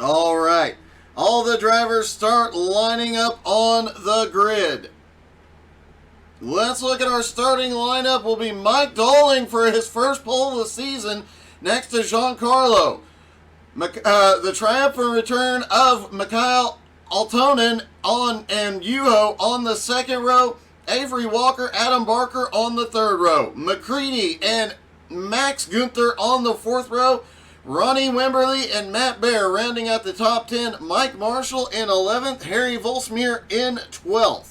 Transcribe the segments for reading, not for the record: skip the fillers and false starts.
All right. All the drivers start lining up on the grid. Let's look at our starting lineup. Will be Mike Dolling for his first pole of the season next to Giancarlo. The triumphant return of Mikhail Altonen and Yuho on the second row. Avery Walker, Adam Barker on the third row. McCready and Max Gunther on the fourth row. Ronnie Wimberly and Matt Bear rounding out the top 10. Mike Marshall in 11th. Harry Volsmeer in 12th.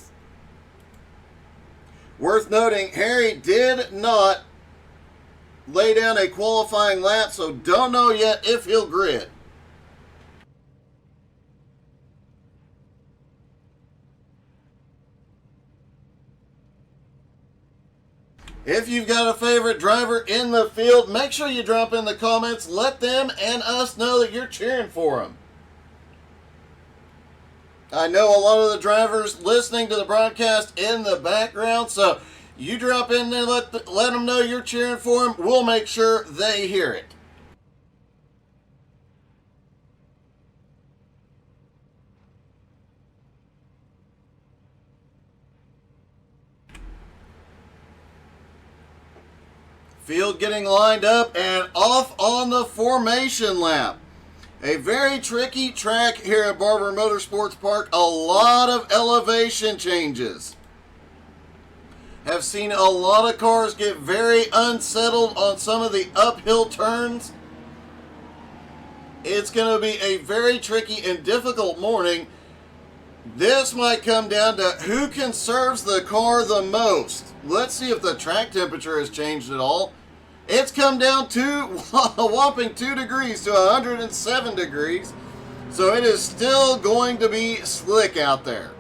Worth noting, Harry did not lay down a qualifying lap, so don't know yet if he'll grid. If you've got a favorite driver in the field, make sure you drop in the comments. Let them and us know that you're cheering for them. I know a lot of the drivers listening to the broadcast in the background, so you drop in there, let them know you're cheering for them. We'll make sure they hear it. Field getting lined up and off on the formation lap. A very tricky track here at Barber Motorsports Park. A lot of elevation changes. Have seen a lot of cars get very unsettled on some of the uphill turns. It's going to be a very tricky and difficult morning. This might come down to who conserves the car the most. Let's see if the track temperature has changed at all. It's come down to a whopping 2 degrees to 107 degrees. So it is still going to be slick out there.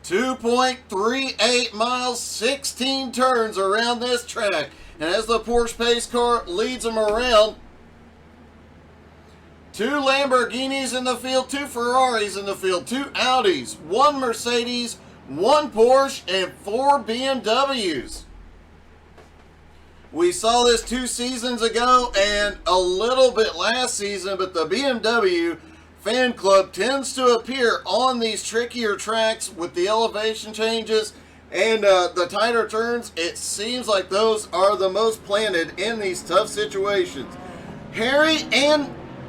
.38 miles, 16 turns around this track. And as the Porsche pace car leads them around, 2 Lamborghinis in the field, 2 Ferraris in the field, 2 Audis, 1 Mercedes, 1 Porsche, and 4 BMWs. We saw this 2 seasons ago and a little bit last season, but the BMW fan club tends to appear on these trickier tracks with the elevation changes and the tighter turns. It seems like those are the most planted in these tough situations. Harry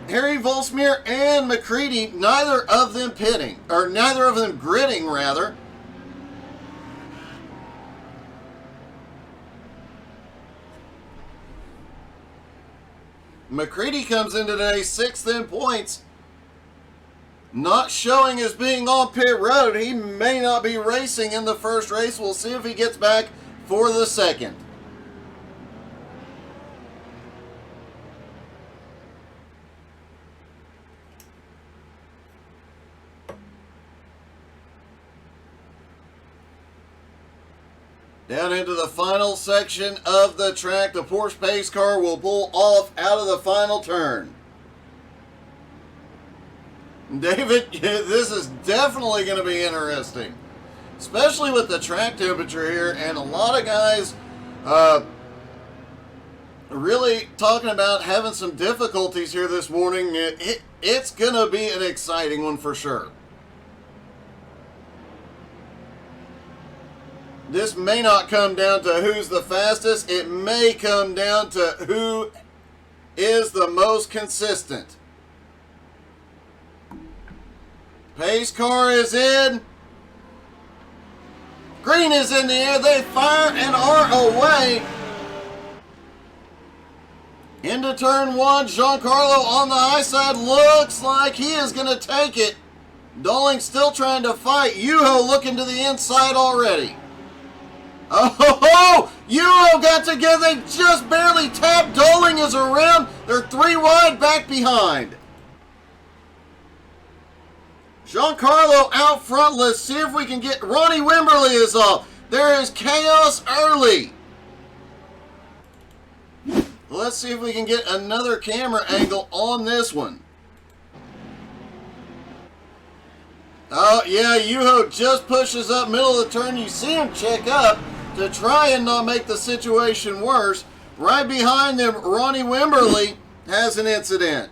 Volsmeer and McCready, neither of them gridding rather. McCready comes in today 6th in points. Not showing as being on pit road. He may not be racing in the first race. We'll see if he gets back for the second. Down into the final section of the track, the Porsche pace car will pull off out of the final turn. David, this is definitely going to be interesting, especially with the track temperature here, and a lot of guys really talking about having some difficulties here this morning. It's going to be an exciting one for sure. This may not come down to who's the fastest. It may come down to who is the most consistent. Pace car is in. Green is in the air. They fire and are away. Into turn 1. Giancarlo on the high side. Looks like he is going to take it. Dolling still trying to fight. Yuho looking to the inside already. Oh, Yuho got together. They just barely tapped. Dolling is around. They're 3 wide back behind. Giancarlo out front. Let's see if we can get... Ronnie Wimberly is off. There is chaos early. Let's see if we can get another camera angle on this one. Oh, yeah, Yuho just pushes up middle of the turn. You see him check up to try and not make the situation worse. Right behind them, Ronnie Wimberly has an incident.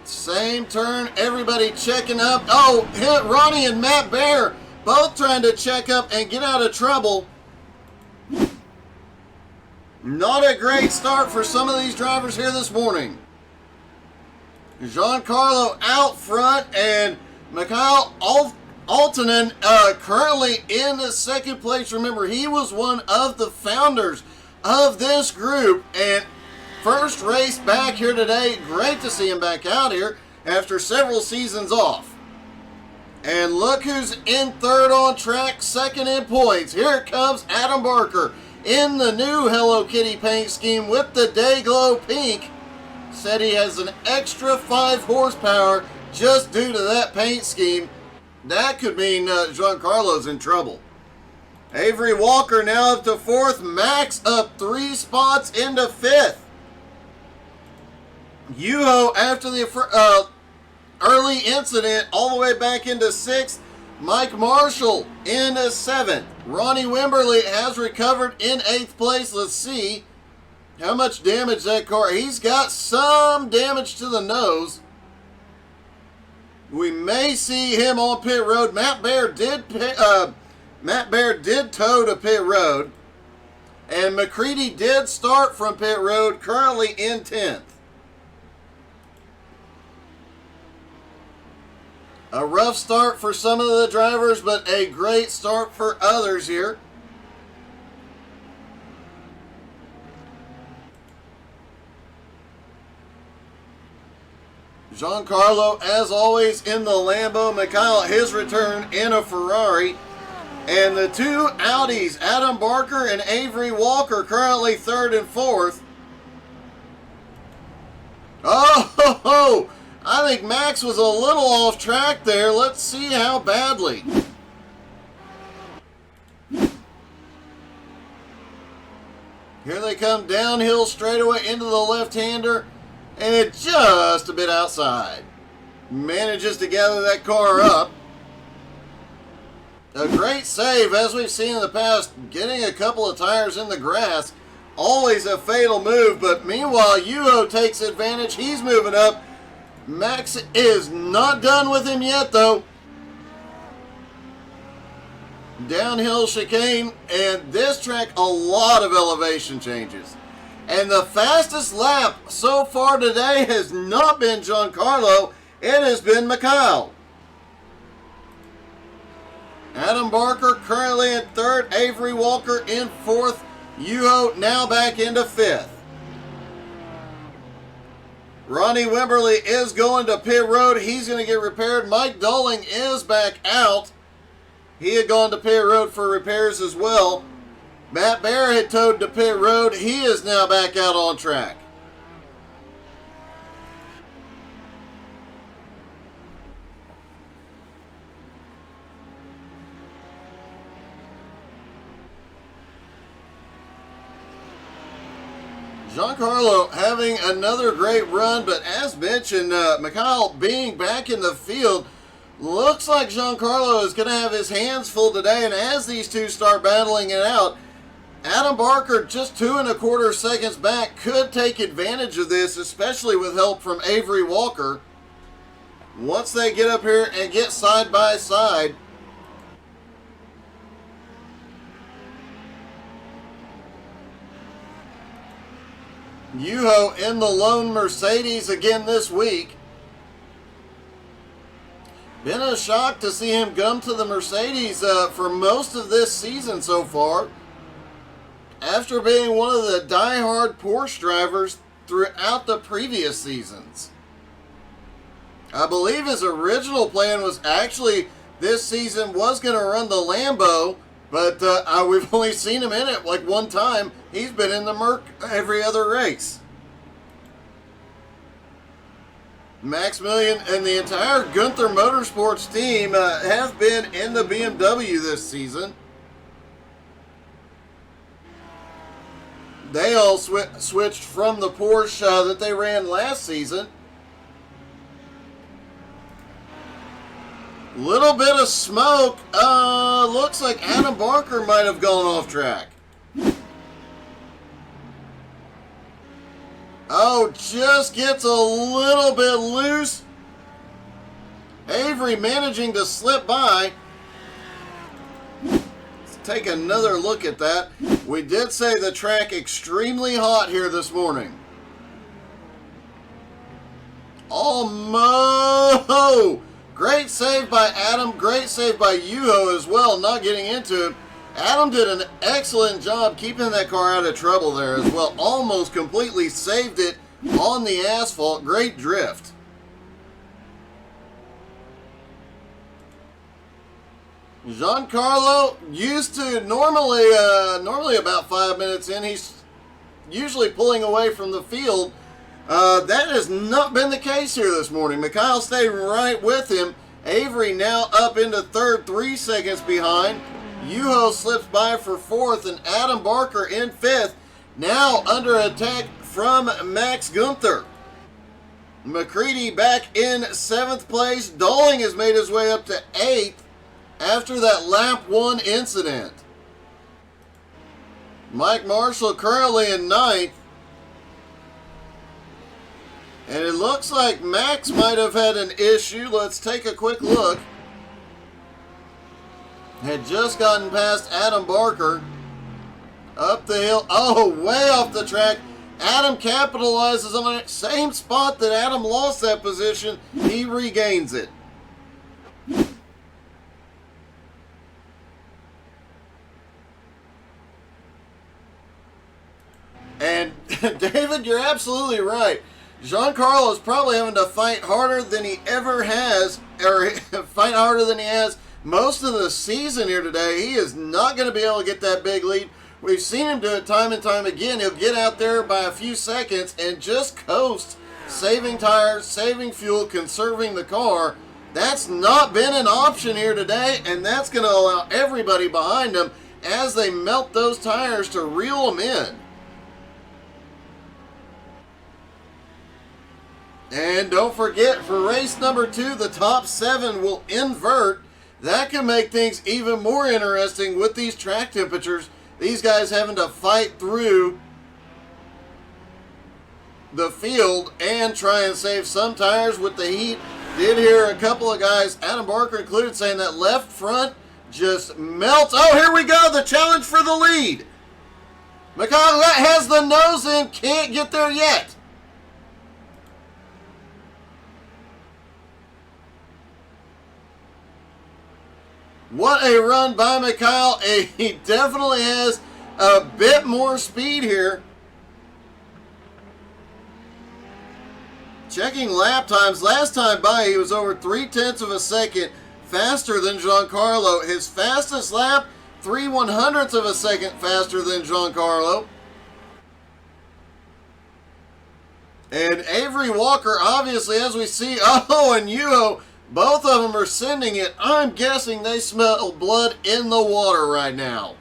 Same turn, everybody checking up. Oh, Ronnie and Matt Bear both trying to check up and get out of trouble. Not a great start for some of these drivers here this morning. Giancarlo out front, and Mikhail Altonen currently in the second place. Remember, he was one of the founders of this group, and first race back here today. Great to see him back out here after several seasons off. And look who's in third on track, second in points. Here it comes Adam Barker in the new Hello Kitty paint scheme with the Dayglow Pink. Said he has an extra 5 horsepower just due to that paint scheme. That could mean Giancarlo's in trouble. Avery Walker now up to 4th. Max up 3 spots into 5th. Yuho, after the early incident, all the way back into 6th. Mike Marshall into 7th. Ronnie Wimberly has recovered in 8th place. Let's see how much damage that car. He's got some damage to the nose. We may see him on pit road. Matt Bear did tow to pit road. And McCready did start from pit road, currently in 10th. A rough start for some of the drivers, but a great start for others here. Giancarlo, as always, in the Lambo. Mikhail, his return in a Ferrari. And the 2 Audis, Adam Barker and Avery Walker, currently 3rd and 4th. Oh, ho, ho. I think Max was a little off track there. Let's see how badly. Here they come downhill straightaway into the left-hander, and it's just a bit outside. Manages to gather that car up. A great save, as we've seen in the past, getting a couple of tires in the grass. Always a fatal move, but meanwhile, Yuho takes advantage. He's moving up. Max is not done with him yet, though. Downhill chicane, and this track, a lot of elevation changes. And the fastest lap so far today has not been Giancarlo, it has been Mikhail. Adam Barker currently in 3rd, Avery Walker in 4th, Yuho now back into 5th. Ronnie Wimberly is going to pit road. He's going to get repaired. Mike Dolling is back out. He had gone to pit road for repairs as well. Matt Bear had towed to pit road. He is now back out on track. Giancarlo having another great run, but as mentioned, Mikhail being back in the field, looks like Giancarlo is going to have his hands full today, and as these two start battling it out, Adam Barker, just 2.25 seconds back, could take advantage of this, especially with help from Avery Walker. Once they get up here and get side by side, Yuho in the lone Mercedes again this week. Been a shock to see him come to the Mercedes for most of this season so far, after being one of the die-hard Porsche drivers throughout the previous seasons. I believe his original plan was actually this season was going to run the Lambo, but we've only seen him in it like one time. He's been in the Merc every other race. Maximilian and the entire Gunther Motorsports team have been in the BMW this season. They all switched from the Porsche that they ran last season. Little bit of smoke. Looks like Adam Barker might have gone off track. Oh, just gets a little bit loose. Avery managing to slip by. Let's take another look at that. We did say the track extremely hot here this morning. Almost. Great save by Adam. Great save by Yuho as well, not getting into it. Adam did an excellent job keeping that car out of trouble there as well. Almost completely saved it on the asphalt. Great drift. Giancarlo used to normally about 5 minutes in, he's usually pulling away from the field. That has not been the case here this morning. Mikhail stayed right with him. Avery now up into third, 3 seconds behind. Yuho slips by for fourth, and Adam Barker in fifth. Now under attack from Max Gunther. McCready back in 7th place. Dolling has made his way up to 8th after that lap 1 incident. Mike Marshall currently in 9th. And it looks like Max might have had an issue. Let's take a quick look. Had just gotten past Adam Barker. Up the hill. Oh, way off the track. Adam capitalizes on it. Same spot that Adam lost that position. He regains it. And David, you're absolutely right. Giancarlo is probably having to fight harder than he ever has, or fight harder than he has most of the season here today. He is not going to be able to get that big lead. We've seen him do it time and time again. He'll get out there by a few seconds and just coast, saving tires, saving fuel, conserving the car. That's not been an option here today, and that's going to allow everybody behind him as they melt those tires to reel them in. And don't forget, for race number 2, the top 7 will invert. That can make things even more interesting with these track temperatures. These guys having to fight through the field and try and save some tires with the heat. Did hear a couple of guys, Adam Barker included, saying that left front just melts. Oh, here we go, the challenge for the lead. Mikhail has the nose in, can't get there yet. What a run by Mikhail. He definitely has a bit more speed here. Checking lap times. Last time by, he was over 0.3 of a second faster than Giancarlo. His fastest lap, 3/100ths of a second faster than Giancarlo. And Avery Walker, obviously, as we see, oh, and Yuho, both of them are sending it. I'm guessing they smell blood in the water right now.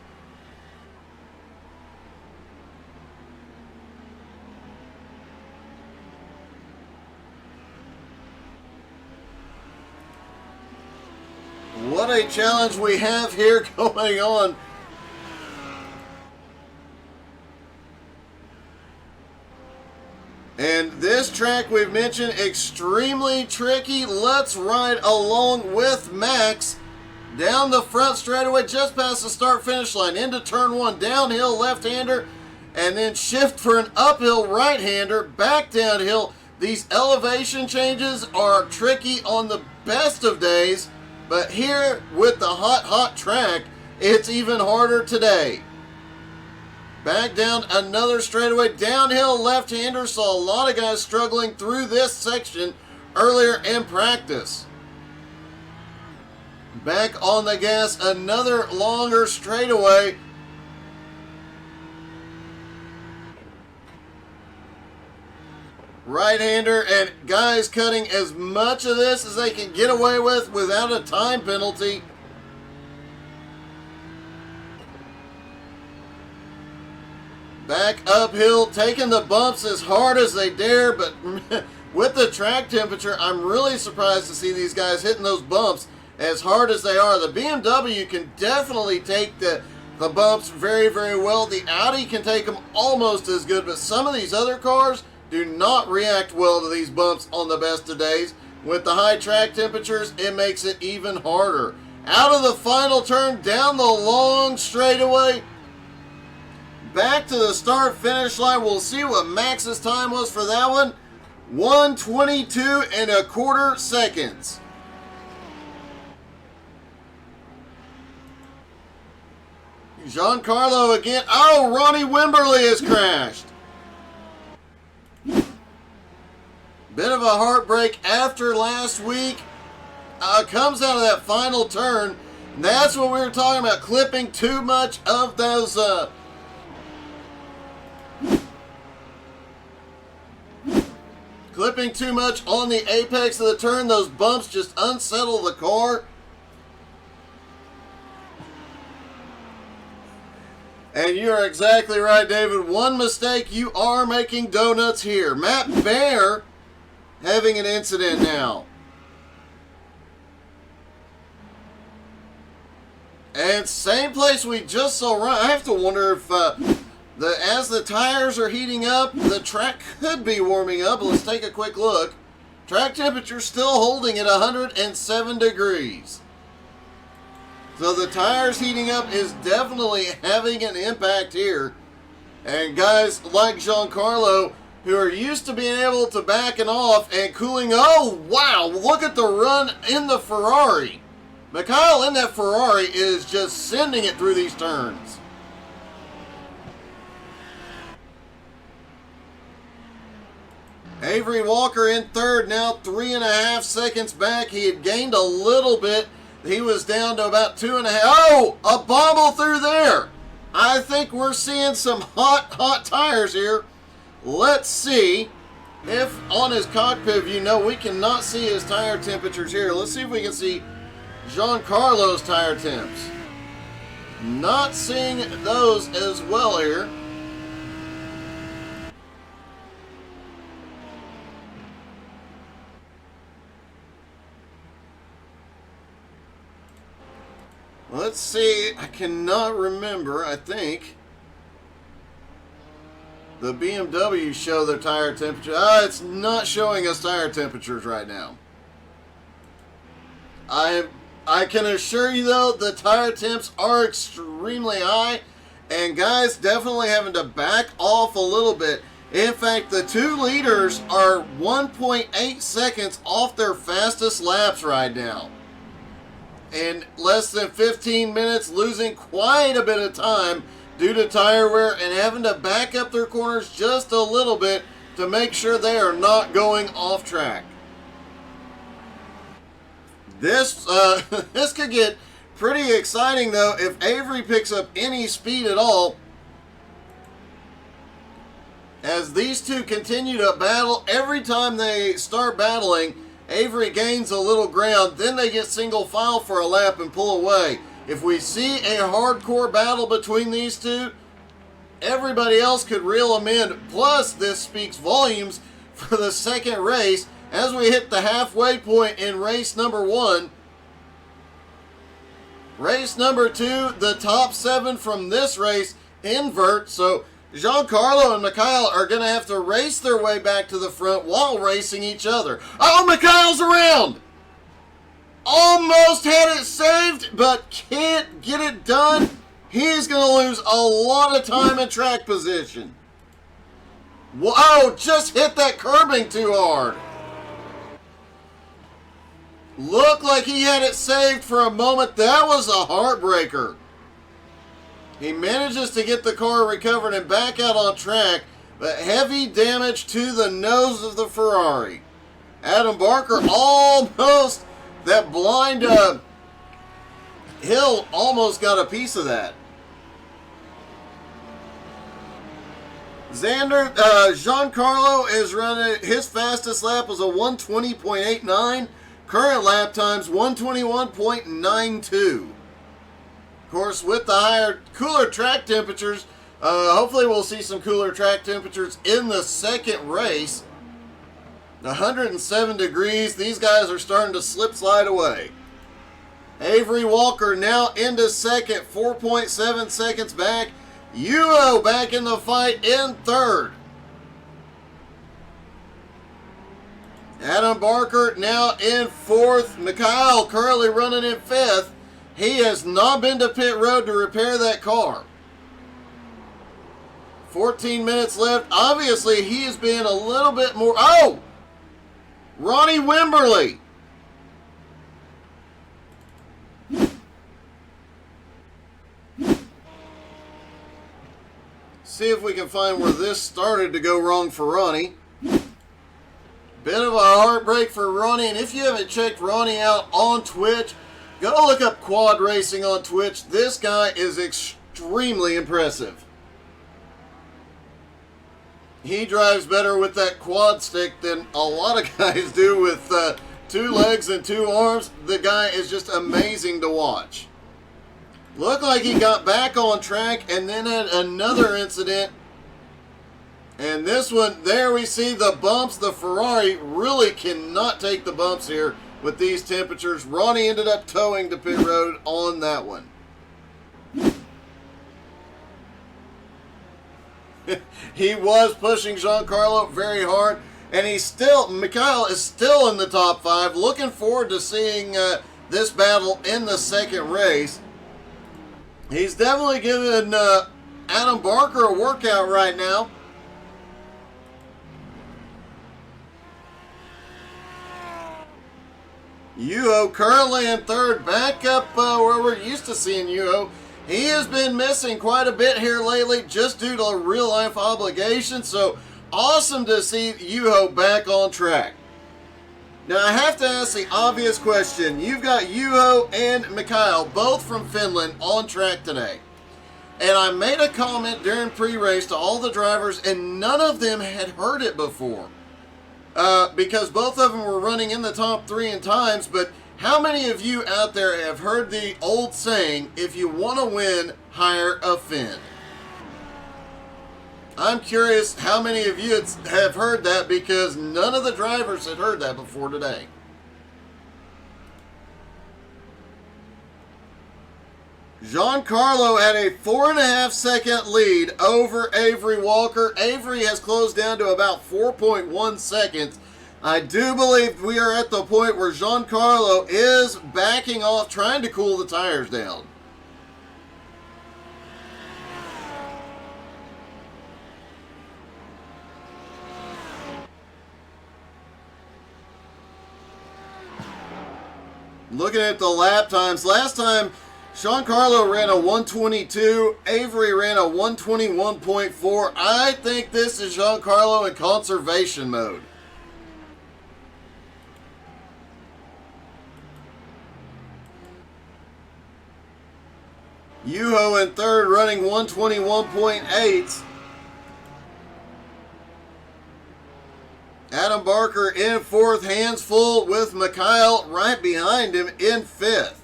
What a challenge we have here going on. And this track we've mentioned, extremely tricky. Let's ride along with Max down the front straightaway, just past the start-finish line, into turn 1, downhill left-hander, and then shift for an uphill right-hander, back downhill. These elevation changes are tricky on the best of days, but here with the hot track, it's even harder today. Back down another straightaway, downhill left-hander. Saw a lot of guys struggling through this section earlier in practice. Back on the gas, another longer straightaway. Right-hander, and guys cutting as much of this as they can get away with without a time penalty. Back uphill, taking the bumps as hard as they dare, but with the track temperature, I'm really surprised to see these guys hitting those bumps as hard as they are. The BMW can definitely take the bumps very, very well. The Audi can take them almost as good, but some of these other cars do not react well to these bumps on the best of days. With the high track temperatures, it makes it even harder. Out of the final turn, down the long straightaway, back to the start-finish line. We'll see what Max's time was for that one. 1:22.25 seconds. Giancarlo again. Oh, Ronnie Wimberly has crashed. Bit of a heartbreak after last week. Comes out of that final turn. And that's what we were talking about, clipping too much of those clipping too much on the apex of the turn. Those bumps just unsettle the car. And you are exactly right, David. One mistake, you are making donuts here. Matt Bear having an incident now. And same place we just saw run. I have to wonder if as the tires are heating up, the track could be warming up. Let's take a quick look. Track temperature still holding at 107 degrees. So the tires heating up is definitely having an impact here. And guys like Giancarlo, who are used to being able to backing off and cooling. Oh, wow, look at the run in the Ferrari. Mikhail in that Ferrari is just sending it through these turns. Avery Walker in third, now 3.5 seconds back. He had gained a little bit. He was down to about 2.5. Oh, a bobble through there. I think we're seeing some hot tires here. Let's see if on his cockpit view, no, we cannot see his tire temperatures here. Let's see if we can see Giancarlo's tire temps. Not seeing those as well here. Let's see, I cannot remember. I think the BMW show their tire temperature. It's not showing us tire temperatures right now. I can assure you though, the tire temps are extremely high, and guys definitely having to back off a little bit. In fact, the 2 leaders are 1.8 seconds off their fastest laps right now. In less than 15 minutes, losing quite a bit of time due to tire wear and having to back up their corners just a little bit to make sure they are not going off track. This this could get pretty exciting though if Avery picks up any speed at all. As these two continue to battle, every time they start battling, Avery gains a little ground, then they get single file for a lap and pull away. If we see a hardcore battle between these two, everybody else could reel them in. Plus, this speaks volumes for the second race as we hit the halfway point in race number 1. Race number 2, the top 7 from this race invert, so Giancarlo and Mikhail are going to have to race their way back to the front while racing each other. Oh, Mikhail's around! Almost had it saved, but can't get it done. He's going to lose a lot of time in track position. Whoa, just hit that curbing too hard. Looked like he had it saved for a moment. That was a heartbreaker. He manages to get the car recovered and back out on track, but heavy damage to the nose of the Ferrari. Adam Barker almost, that blind hill almost got a piece of that. Giancarlo is running, his fastest lap was a 1:20.89. Current lap time's 1:21.92. Of course, with the higher, cooler track temperatures, hopefully we'll see some cooler track temperatures in the second race. 107 degrees. These guys are starting to slip slide away. Avery Walker now into second, 4.7 seconds back. Yuho back in the fight in third. Adam Barker now in fourth. Mikhail currently running in fifth. He has not been to pit road to repair that car. 14 minutes left. Obviously, he has been a little bit more... Oh! Ronnie Wimberly. See if we can find where this started to go wrong for Ronnie. Bit of a heartbreak for Ronnie, and if you haven't checked Ronnie out on Twitch, go look up Quad Racing on Twitch. This guy is extremely impressive. He drives better with that quad stick than a lot of guys do with 2 legs and 2 arms. The guy is just amazing to watch. Looked like he got back on track and then had another incident. And this one, there we see the bumps. The Ferrari really cannot take the bumps here with these temperatures. Ronnie ended up towing to pit road on that one. He was pushing Giancarlo very hard. And Mikhail is still in the top 5. Looking forward to seeing this battle in the second race. He's definitely giving Adam Barker a workout right now. Yuho currently in third, back up where we're used to seeing Yuho. He has been missing quite a bit here lately just due to real life obligations, so awesome to see Yuho back on track. Now I have to ask the obvious question. You've got Yuho and Mikhail, both from Finland, on track today. And I made a comment during pre-race to all the drivers, and none of them had heard it before. Because both of them were running in the top 3 in times, but how many of you out there have heard the old saying, if you want to win, hire a Finn? I'm curious how many of you have heard that, because none of the drivers had heard that before today. Giancarlo had a 4.5 second lead over Avery Walker. Avery has closed down to about 4.1 seconds. I do believe we are at the point where Giancarlo is backing off, trying to cool the tires down. Looking at the lap times, last time Giancarlo ran a 122, Avery ran a 121.4. I think this is Giancarlo in conservation mode. Yuho in third, running 121.8. Adam Barker in fourth, hands full with Mikhail right behind him in fifth.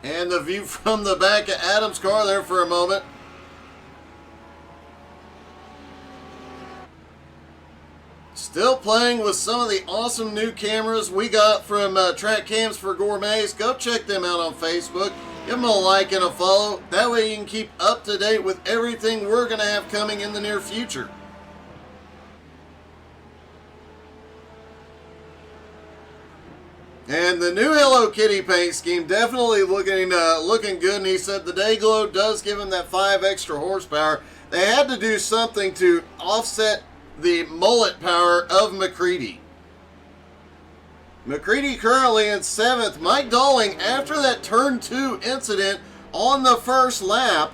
And the view from the back of Adam's car there for a moment. Still playing with some of the awesome new cameras we got from Track Cams for Gourmets. Go check them out on Facebook. Give them a like and a follow. That way you can keep up to date with everything we're going to have coming in the near future. And the new Hello Kitty paint scheme definitely looking good. And he said the day glow does give him that 5 extra horsepower. They had to do something to offset the mullet power of McCready. McCready currently in 7th. Mike Dolling, after that turn 2 incident on the first lap,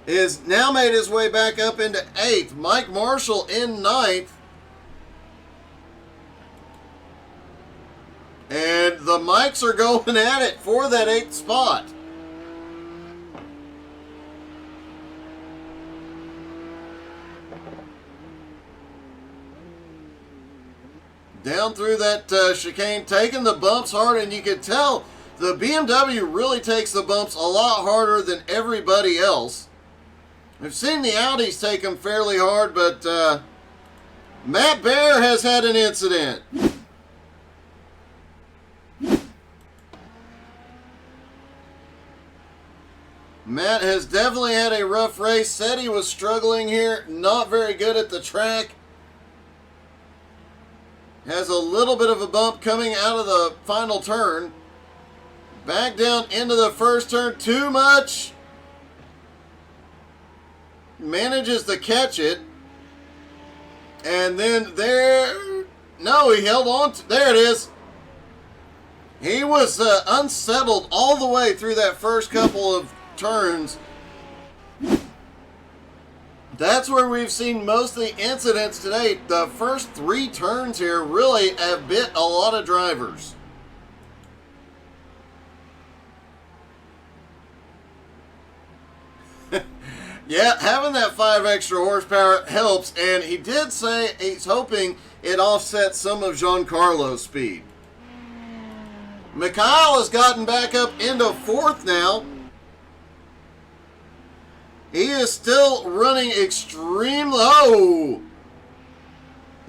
is now made his way back up into 8th. Mike Marshall in 9th. And the Mikes are going at it for that 8th spot. Down through that chicane, taking the bumps hard, and you can tell the BMW really takes the bumps a lot harder than everybody else. We've seen the Audis take them fairly hard, but Matt Bear has had an incident. Matt has definitely had a rough race. Said he was struggling here. Not very good at the track. Has a little bit of a bump coming out of the final turn. Back down into the first turn. Too much. Manages to catch it. And then there... No, he held on to... There it is. He was unsettled all the way through that first couple of turns. That's where we've seen most of the incidents today. The first 3 turns here really have bit a lot of drivers. Yeah, having that 5 extra horsepower helps, and he did say he's hoping it offsets some of Giancarlo's speed. Mikhail has gotten back up into 4th now. He is still running extremely low.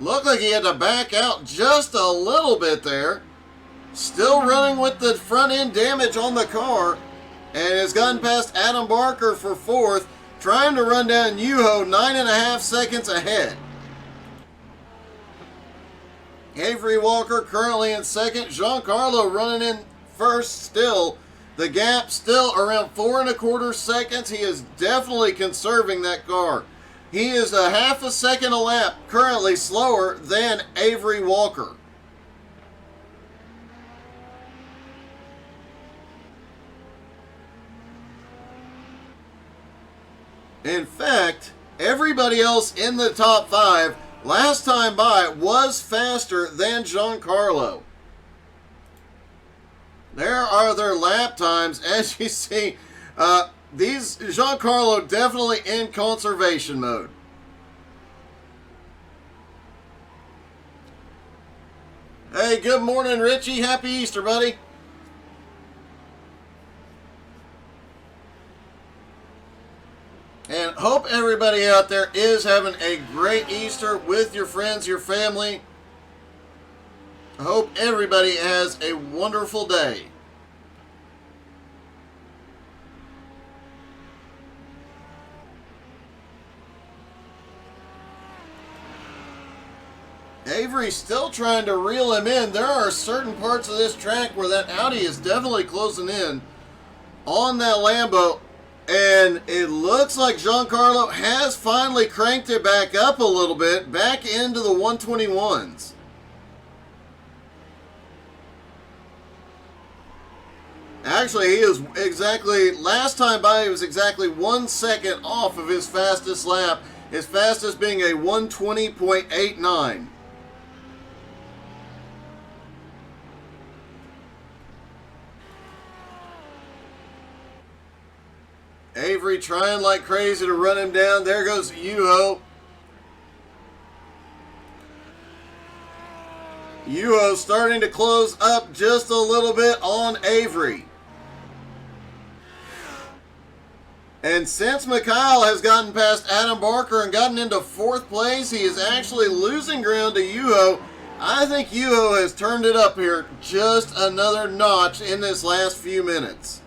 Looked like he had to back out just a little bit there. Still running with the front end damage on the car. And has gotten past Adam Barker for 4th. Trying to run down Yuho 9.5 seconds ahead. Avery Walker currently in 2nd. Giancarlo running in 1st still. The gap still around 4.25 seconds. He is definitely conserving that car. He is a half a second a lap currently slower than Avery Walker. In fact, everybody else in the top 5 last time by was faster than Giancarlo. There are their lap times. As you see, these Giancarlo definitely in conservation mode. Hey, good morning, Richie. Happy Easter, buddy. And hope everybody out there is having a great Easter with your friends, your family. I hope everybody has a wonderful day. Avery's still trying to reel him in. There are certain parts of this track where that Audi is definitely closing in on that Lambo. And it looks like Giancarlo has finally cranked it back up a little bit, back into the 121s. Actually, he is exactly, last time by, he was exactly 1 second off of his fastest lap. His fastest being a 120.89. Avery trying like crazy to run him down. There goes Yuho. Yuho starting to close up just a little bit on Avery. And since Mikhail has gotten past Adam Barker and gotten into 4th place, he is actually losing ground to Yuho. I think Yuho has turned it up here just another notch in this last few minutes.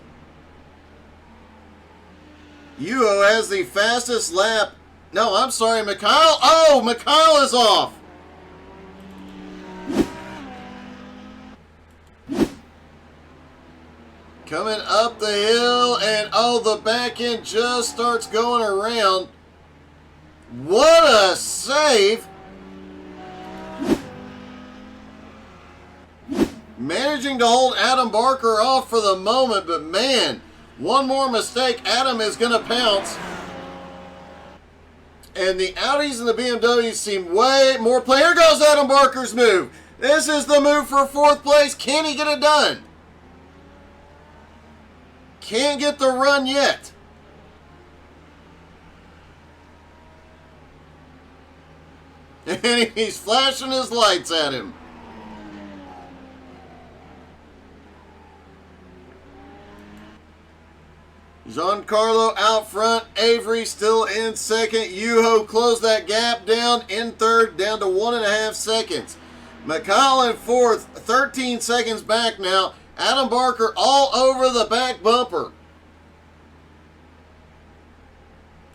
Yuho has the fastest lap. No, I'm sorry, Mikhail. Oh, Mikhail is off. Coming up the hill, and oh, the back end just starts going around. What a save. Managing to hold Adam Barker off for the moment, but man, one more mistake, Adam is going to pounce. And the Audis and the BMWs seem way more play. Here goes Adam Barker's move. This is the move for 4th place. Can he get it done? Can't get the run yet. And he's flashing his lights at him. Giancarlo out front. Avery still in second. Yuho closed that gap down in third, down to 1.5 seconds. Mikhail in fourth, 13 seconds back now. Adam Barker all over the back bumper.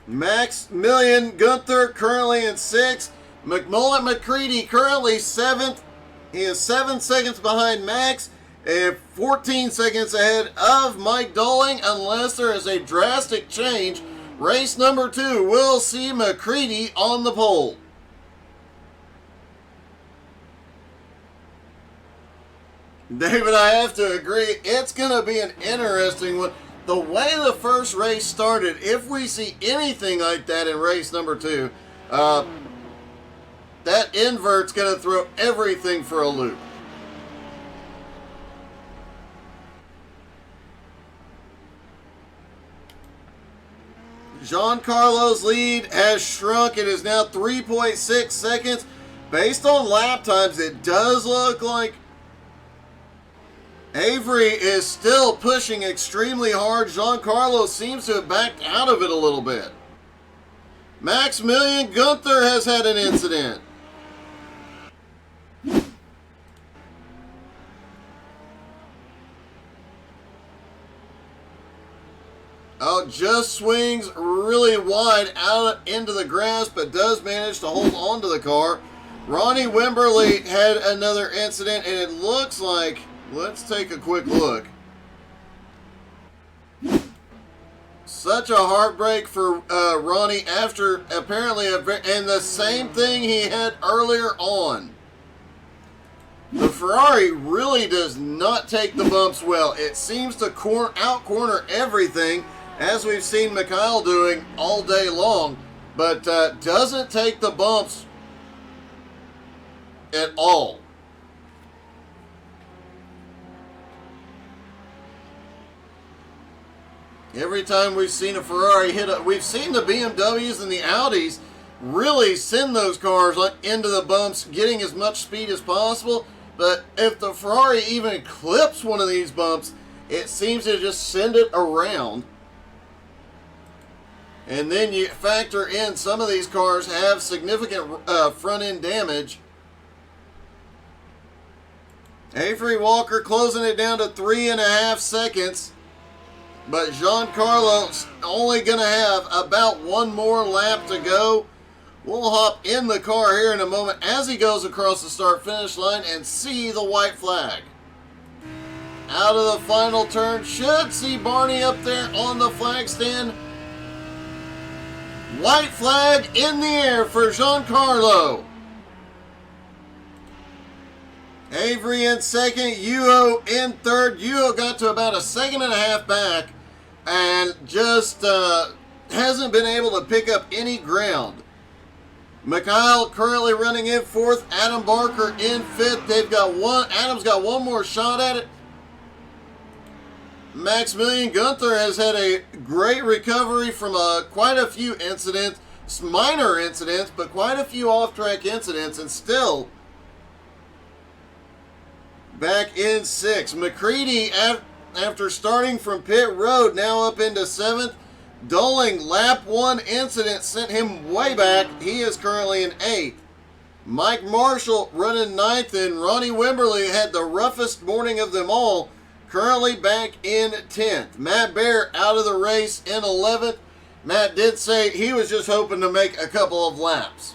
Maximilian Gunther currently in sixth. McMullen McCready currently seventh. He is 7 seconds behind Max and 14 seconds ahead of Mike Dolling, unless there is a drastic change. Race number 2 will see McCready on the pole. David, I have to agree, it's going to be an interesting one. The way the first race started, if we see anything like that in race number 2, that invert's going to throw everything for a loop. Giancarlo's lead has shrunk. It is now 3.6 seconds. Based on lap times, it does look like Avery is still pushing extremely hard. Giancarlo seems to have backed out of it a little bit. Maximilian Gunther has had an incident. Oh, just swings really wide out into the grass, but does manage to hold on to the car. Ronnie Wimberly had another incident, and it looks like, let's take a quick look. Such a heartbreak for Ronnie after apparently, and the same thing he had earlier on. The Ferrari really does not take the bumps well. It seems to out-corner everything, as we've seen Mikhail doing all day long, but doesn't take the bumps at all. Every time we've seen a Ferrari we've seen the BMWs and the Audis really send those cars into the bumps, getting as much speed as possible. But if the Ferrari even clips one of these bumps, it seems to just send it around. And then you factor in some of these cars have significant front end damage. Avery Walker closing it down to 3.5 seconds. But Giancarlo's only going to have about one more lap to go. We'll hop in the car here in a moment as he goes across the start-finish line and see the white flag. Out of the final turn, should see Barney up there on the flag stand. White flag in the air for Giancarlo. Avery in second, Yuho in third. Yuho got to about 1.5 seconds back and just hasn't been able to pick up any ground. Mikhail currently running in fourth. Adam Barker in fifth. Adam's got one more shot at it. Maximilian Gunther has had a great recovery from quite a few incidents, minor incidents, but quite a few off-track incidents, and still back in sixth. McCready, after starting from pit road, now up into seventh. Dolling, lap 1 incident sent him way back. He is currently in 8th. Mike Marshall running 9th, and Ronnie Wimberly had the roughest morning of them all, currently back in 10th. Matt Bear out of the race in 11th. Matt did say he was just hoping to make a couple of laps.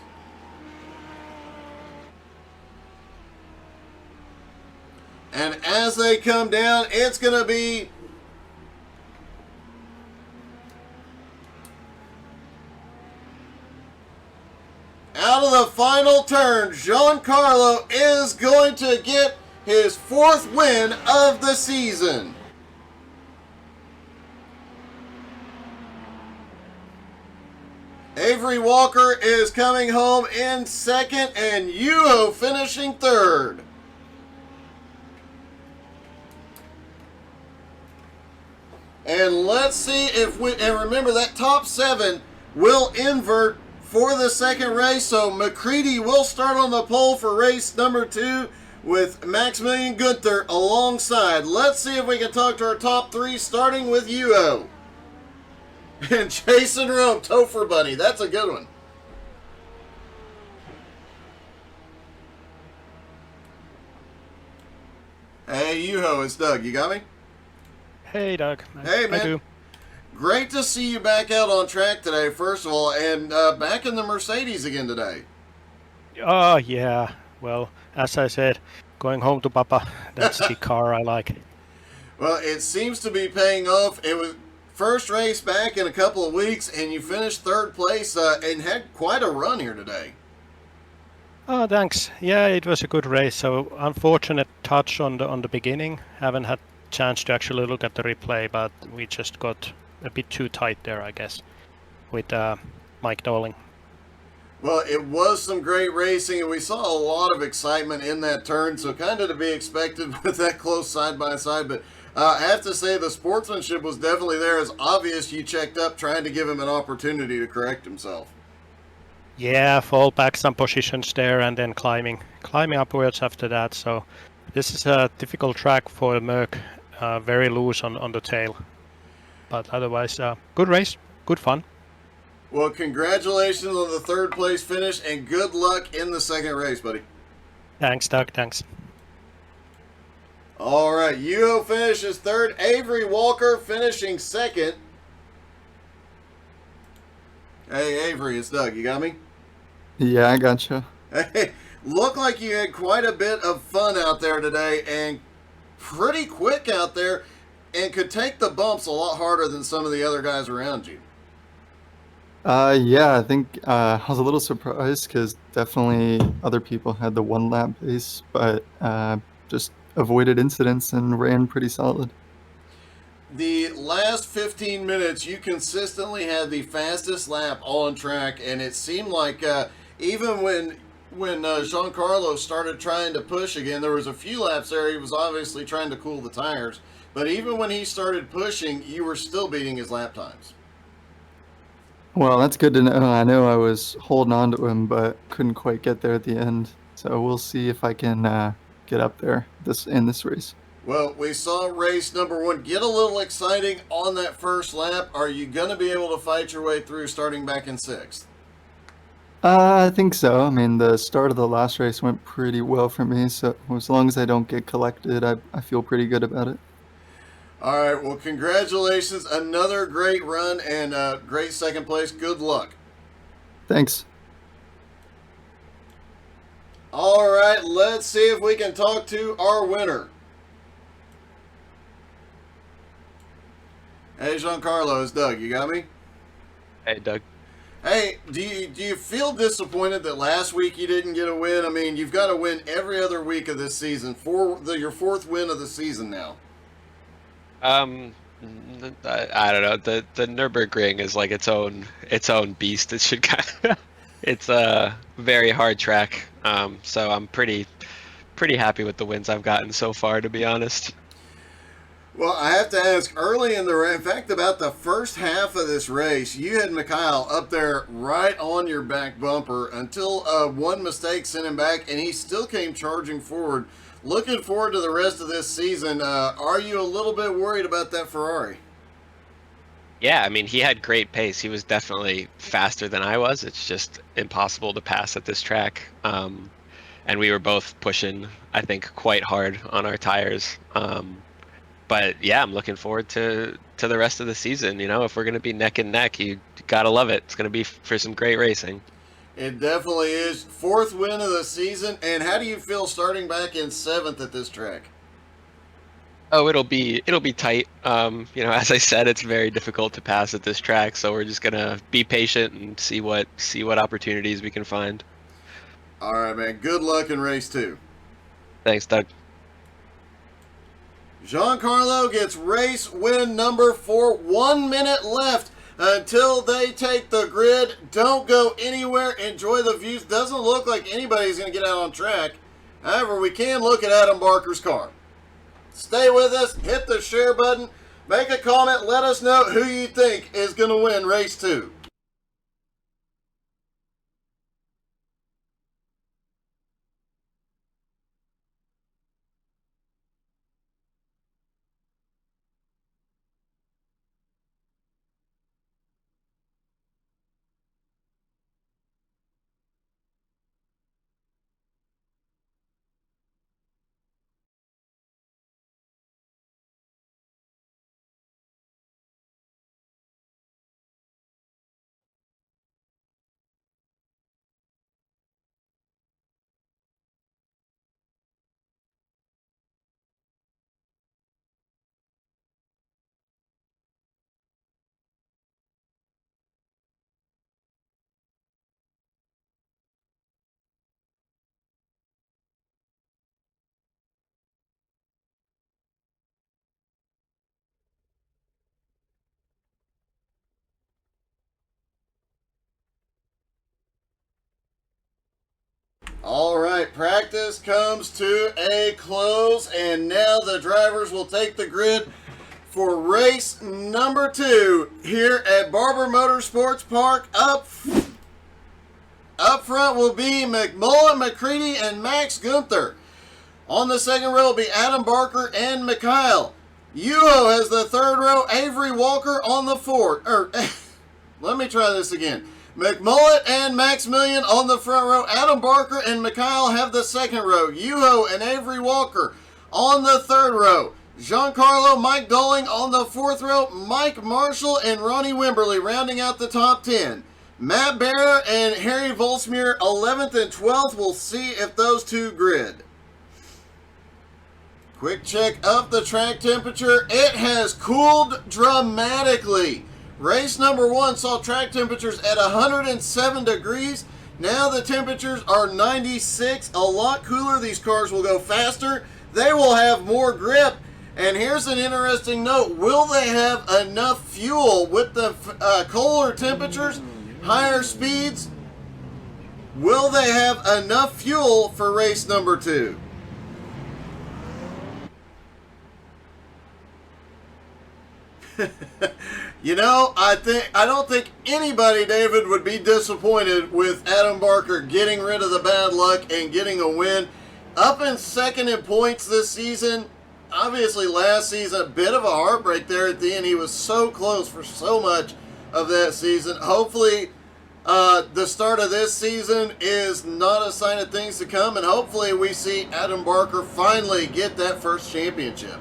And as they come down, it's going to be out of the final turn. Giancarlo is going to get his 4th win of the season. Avery Walker is coming home in 2nd, and Yuho finishing 3rd. And let's see if and remember that top 7 will invert for the 2nd race. So McCready will start on the pole for race number 2 with Maximilian Gunther alongside. Let's see if we can talk to our top 3, starting with Yuho. And Jason Rome, Topher Bunny. That's a good one. Hey, Yuho, it's Doug. You got me? Hey, Doug. Hey, I man. do. Great to see you back out on track today, first of all, and back in the Mercedes again today. Oh, yeah. Well, as I said, going home to Papa, that's the car I like. Well, it seems to be paying off. It was first race back in a couple of weeks, and you finished third place and had quite a run here today. Oh, thanks. Yeah, it was a good race. So unfortunate touch on the beginning. Haven't had chance to actually look at the replay, but we just got a bit too tight there, I guess, with Mike Dowling. Well, it was some great racing, and we saw a lot of excitement in that turn, so kind of to be expected with that close side by side. But I have to say, the sportsmanship was definitely there. It's obvious you checked up trying to give him an opportunity to correct himself. Yeah, fall back some positions there and then climbing upwards after that. So this is a difficult track for Merc, very loose on the tail. But otherwise, good race, good fun. Well, congratulations on the third place finish, and good luck in the second race, buddy. Thanks, Doug. Thanks. All right, Yuho finishes third. Avery Walker finishing second. Hey, Avery, it's Doug. You got me? Yeah, I gotcha. Hey, looked like you had quite a bit of fun out there today and pretty quick out there and could take the bumps a lot harder than some of the other guys around you. Yeah, I think I was a little surprised because definitely other people had the one lap pace, but just avoided incidents and ran pretty solid. The last 15 minutes, you consistently had the fastest lap on track, and it seemed like even when Giancarlo started trying to push again, there was a few laps there. He was obviously trying to cool the tires, but even when he started pushing, you were still beating his lap times. Well, that's good to know. I know I was holding on to him, but couldn't quite get there at the end. So we'll see if I can get up there in this race. Well, we saw race number one get a little exciting on that first lap. Are you going to be able to fight your way through starting back in sixth? I think so. I mean, the start of the last race went pretty well for me, so as long as I don't get collected, I feel pretty good about it. All right, well, congratulations. Another great run and great second place. Good luck. Thanks. All right, let's see if we can talk to our winner. Hey, Giancarlo, it's Doug. You got me? Hey, Doug. Hey, do you feel disappointed that last week you didn't get a win? I mean, you've got to win every other week of this season. Your fourth win of the season now. I don't know. The Nürburgring is like its own beast. It should kind of, it's a very hard track. So I'm pretty happy with the wins I've gotten so far, to be honest. Well, I have to ask, early in the race, in fact, about the first half of this race, you had Mikhail up there right on your back bumper until one mistake sent him back, and he still came charging forward. Looking forward to the rest of this season. Are you a little bit worried about that Ferrari? Yeah, I mean, he had great pace. He was definitely faster than I was. It's just impossible to pass at this track. And we were both pushing, I think, quite hard on our tires. But yeah, I'm looking forward to the rest of the season. You know, if we're going to be neck and neck, you gotta love it. It's going to be for some great racing. It definitely is. Fourth win of the season. And how do you feel starting back in seventh at this track? Oh, it'll be tight. You know, as I said, it's very difficult to pass at this track, so we're just gonna be patient and see what opportunities we can find. All right, man. Good luck in race two. Thanks, Doug. Giancarlo gets race win number 4. 1 minute left until they take the grid. Don't go anywhere. Enjoy the views. Doesn't look like anybody's going to get out on track. However, we can look at Adam Barker's car. Stay with us. Hit the share button. Make a comment. Let us know who you think is going to win race 2. All right, practice comes to a close, and now the drivers will take the grid for race number 2 here at Barber Motorsports Park. Up front will be McMullen, McCready, and Max Gunther. On the second row will be Adam Barker and Mikhail. Yuho has the third row, Avery Walker on the fourth. Let me try this again. McMullet and Maximilian on the front row. Adam Barker and Mikhail have the second row. Yuho and Avery Walker on the third row. Giancarlo, Mike Doling on the fourth row. Mike Marshall and Ronnie Wimberly rounding out the top 10. Matt Bear and Harry Volsmuir 11th and 12th. We'll see if those two grid. Quick check of the track temperature. It has cooled dramatically. Race number 1 saw track temperatures at 107 degrees. Now the temperatures are 96, a lot cooler. These cars will go faster. They will have more grip. And here's an interesting note. Will they have enough fuel with the colder temperatures, higher speeds? Will they have enough fuel for race number 2? You know, I don't think anybody, David, would be disappointed with Adam Barker getting rid of the bad luck and getting a win. Up in second in points this season. Obviously, last season, a bit of a heartbreak there at the end. He was so close for so much of that season. Hopefully, the start of this season is not a sign of things to come, and hopefully we see Adam Barker finally get that first championship.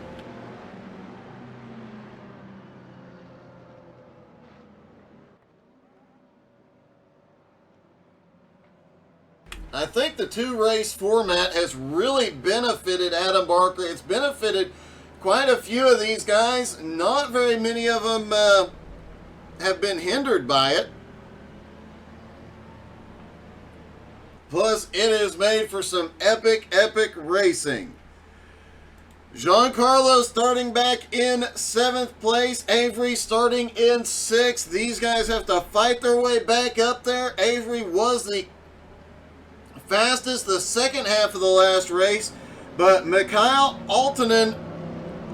I think the 2-race format has really benefited Adam Barker. It's benefited quite a few of these guys. Not very many of them have been hindered by it. Plus, it has made for some epic racing. Giancarlo starting back in 7th place. Avery starting in 6th. These guys have to fight their way back up there. Avery was the fastest the second half of the last race, but Mikhail Altonen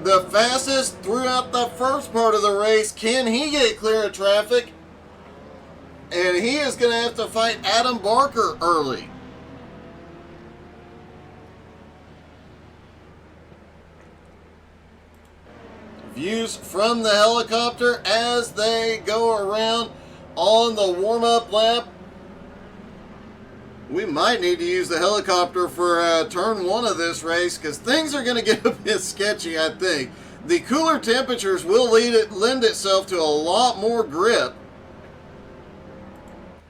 the fastest throughout the first part of the race. Can he get clear of traffic? And he is going to have to fight Adam Barker early. Views from the helicopter as they go around on the warm-up lap. We might need to use the helicopter for turn 1 of this race because things are going to get a bit sketchy, I think. The cooler temperatures will lend itself to a lot more grip.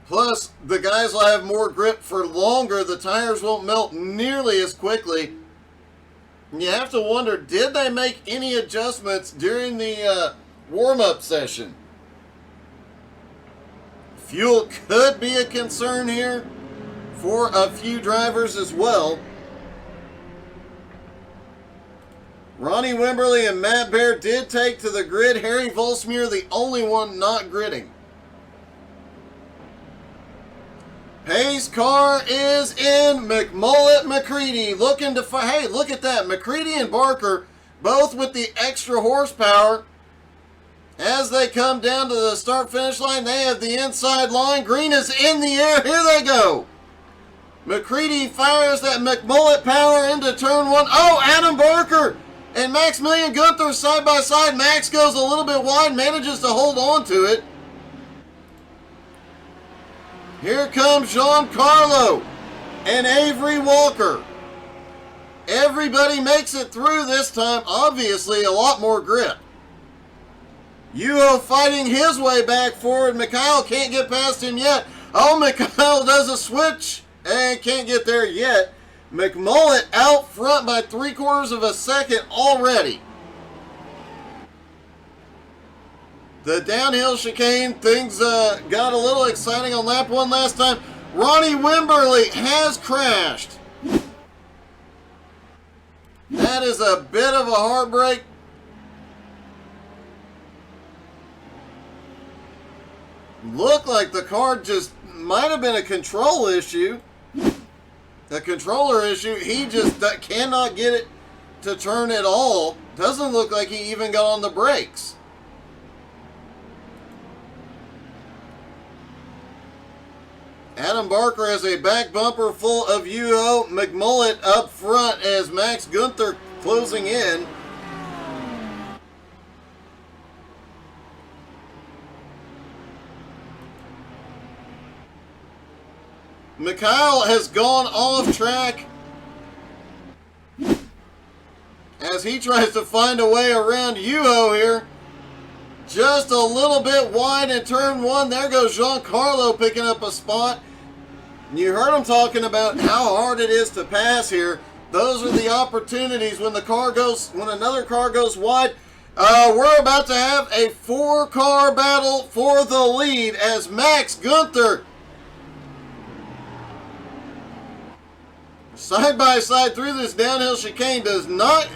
Plus, the guys will have more grip for longer. The tires won't melt nearly as quickly. You have to wonder, did they make any adjustments during the warm-up session? Fuel could be a concern here for a few drivers as well. Ronnie Wimberly and Matt Bear did take to the grid. Harry Volsmuir, the only one not gridding. Pace car is in. McMullet, McCready looking to hey, look at that. McCready and Barker both with the extra horsepower. As they come down to the start-finish line, they have the inside line. Green is in the air. Here they go. McCready fires that McMullet power into turn 1. Oh, Adam Barker and Maximilian Gunther side by side. Max goes a little bit wide, manages to hold on to it. Here comes Giancarlo and Avery Walker. Everybody makes it through this time. Obviously, a lot more grip. Yuho fighting his way back forward. Mikhail can't get past him yet. Oh, Mikhail does a switch and can't get there yet. McMullet out front by 3/4 of a second already. The downhill chicane, things got a little exciting on lap 1 last time. Ronnie Wimberly has crashed. That is a bit of a heartbreak. Looked like the car just might have been a control issue. A controller issue. He just cannot get it to turn at all. Doesn't look like he even got on the brakes. Adam Barker has a back bumper full of Yuho. McMullet up front as Max Gunther closing in. Mikhail has gone off track as he tries to find a way around Yuho here. Just a little bit wide in turn one. There goes Giancarlo picking up a spot. You heard him talking about how hard it is to pass here. Those are the opportunities when another car goes wide. We're about to have a 4-car battle for the lead as Max Gunther side by side through this downhill chicane does not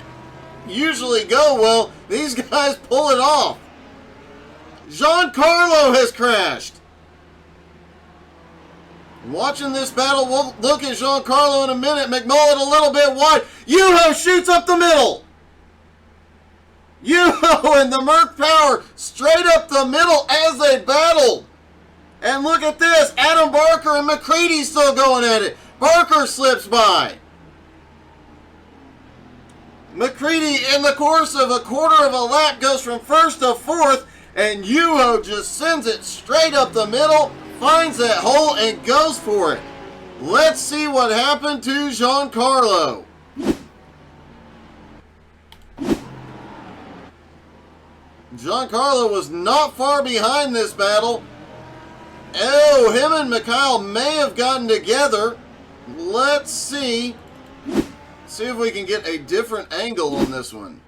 usually go well. These guys pull it off. Giancarlo has crashed. Watching this battle, we'll look at Giancarlo in a minute. McMullet a little bit wide. Yuho shoots up the middle. Yuho and the Merc Power straight up the middle as they battle. And look at this. Adam Barker and McCready still going at it. Barker slips by. McCready, in the course of a quarter of a lap, goes from first to fourth, and Yuho just sends it straight up the middle, finds that hole, and goes for it. Let's see what happened to Giancarlo. Giancarlo was not far behind this battle. Oh, him and Mikhail may have gotten together. Let's see. See if we can get a different angle on this one.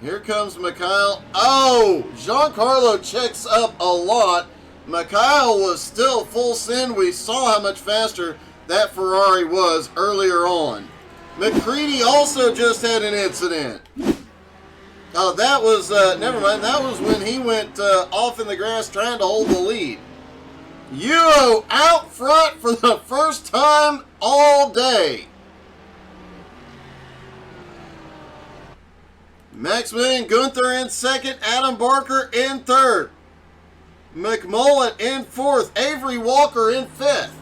Here comes Mikhail. Oh, Giancarlo checks up a lot. Mikhail was still full send. We saw how much faster that Ferrari was earlier on. McCready also just had an incident. Oh, that was, never mind. That was when he went off in the grass trying to hold the lead. Yuho out front for the first time all day. Maximilian Gunther in second. Adam Barker in third. McMullet in fourth. Avery Walker in fifth.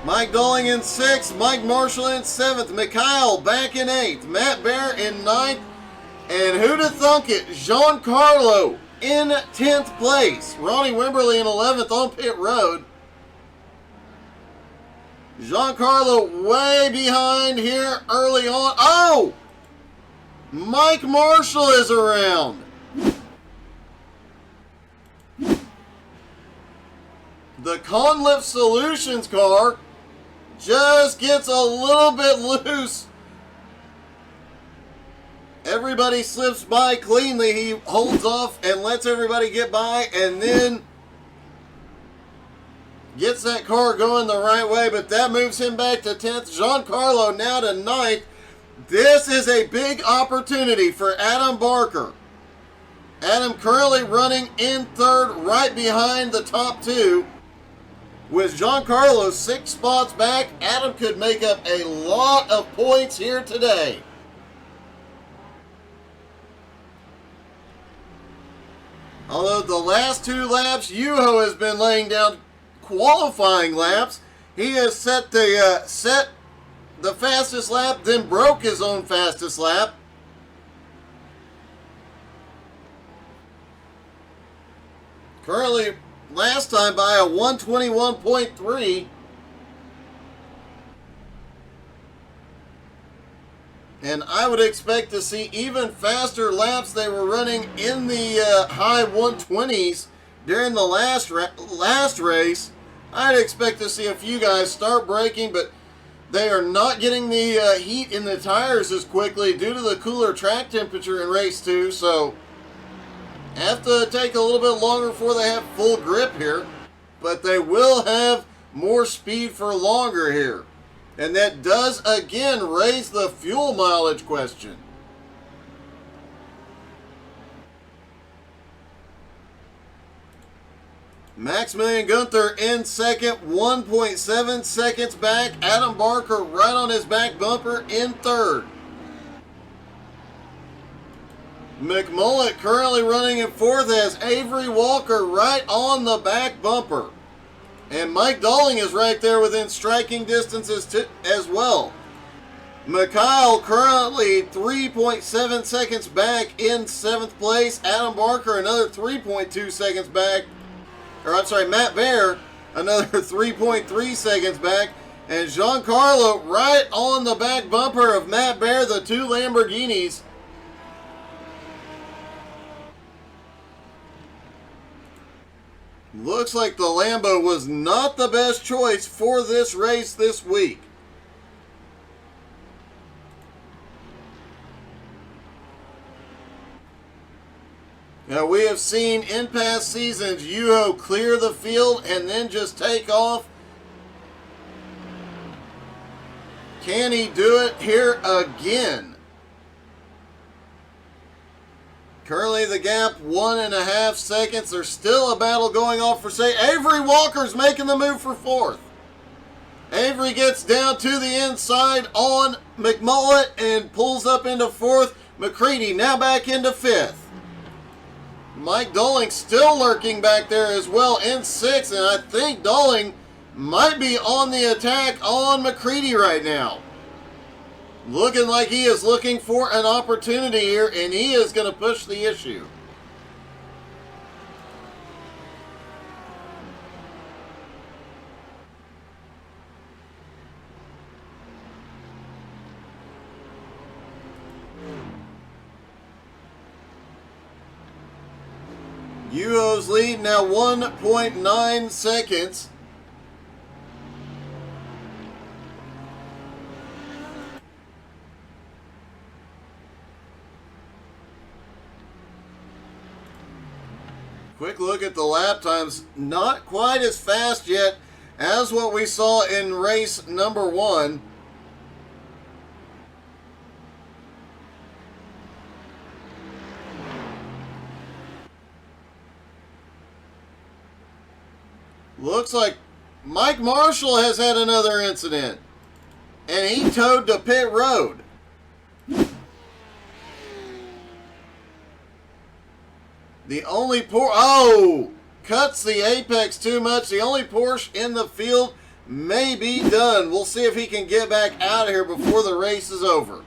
Mike Dolling in sixth. Mike Marshall in seventh. Mikhail back in eighth. Matt Bear in ninth. And who'd have thunk it? Giancarlo in 10th place. Ronnie Wimberly in 11th on pit road. Giancarlo way behind here early on. Oh! Mike Marshall is around. The Conlift Solutions car just gets a little bit loose. Everybody slips by cleanly. He holds off and lets everybody get by and then gets that car going the right way, but that moves him back to 10th. Giancarlo now to 9th. This is a big opportunity for Adam Barker. Adam currently running in third right behind the top two. With Giancarlo 6 spots back, Adam could make up a lot of points here today. Although the last 2 laps, Yuho has been laying down qualifying laps. He has set the fastest lap, then broke his own fastest lap. Currently, last time by a 121.3. And I would expect to see even faster laps. They were running in the high 120s during the last race. I'd expect to see a few guys start braking, but they are not getting the heat in the tires as quickly due to the cooler track temperature in race 2. So have to take a little bit longer before they have full grip here. But they will have more speed for longer here. And that does, again, raise the fuel mileage question. Maximilian Gunther in second, 1.7 seconds back. Adam Barker right on his back bumper in third. McMullet currently running in fourth as Avery Walker right on the back bumper. And Mike Dolling is right there within striking distances as well. Mikhail currently 3.7 seconds back in 7th place. Adam Barker another 3.2 seconds back. Or I'm sorry, Matt Baer another 3.3 seconds back. And Giancarlo right on the back bumper of Matt Baer, the two Lamborghinis. Looks like the Lambo was not the best choice for this race this week. Now, we have seen in past seasons Yuho clear the field and then just take off. Can he do it here again? Currently the gap 1.5 seconds. There's still a battle going on for say. Avery Walker's making the move for fourth. Avery gets down to the inside on McMullet and pulls up into fourth. McCready now back into fifth. Mike Dolling still lurking back there as well in sixth, and I think Dolling might be on the attack on McCready right now. Looking like he is looking for an opportunity here, and he is going to push the issue. Yuho's lead now 1.9 seconds. Quick look at the lap times. Not quite as fast yet as what we saw in race number 1. Looks like Mike Marshall has had another incident. And he towed to pit road. The only cuts the apex too much. The only Porsche in the field may be done. We'll see if he can get back out of here before the race is over.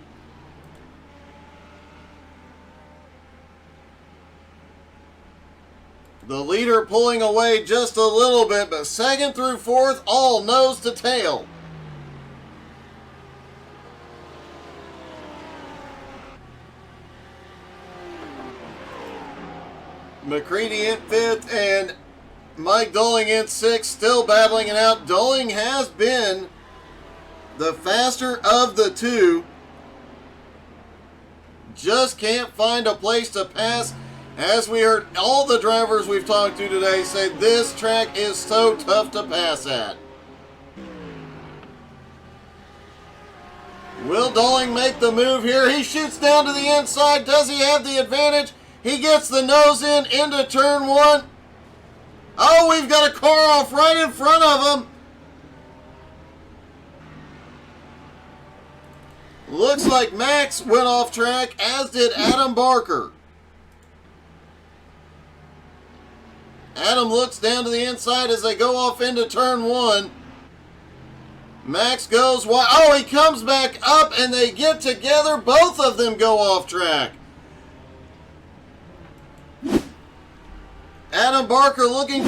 The leader pulling away just a little bit, but second through fourth, all nose to tail. McCready in fifth and Mike Dolling in sixth, still battling it out. Dolling has been the faster of the two. Just can't find a place to pass. As we heard all the drivers we've talked to today say this track is so tough to pass at. Will Dolling make the move here? He shoots down to the inside. Does he have the advantage? He gets the nose in into turn 1. Oh, we've got a car off right in front of him. Looks like Max went off track, as did Adam Barker. Adam looks down to the inside as they go off into turn 1. Max goes wide. Oh, he comes back up and they get together. Both of them go off track. Adam Barker looking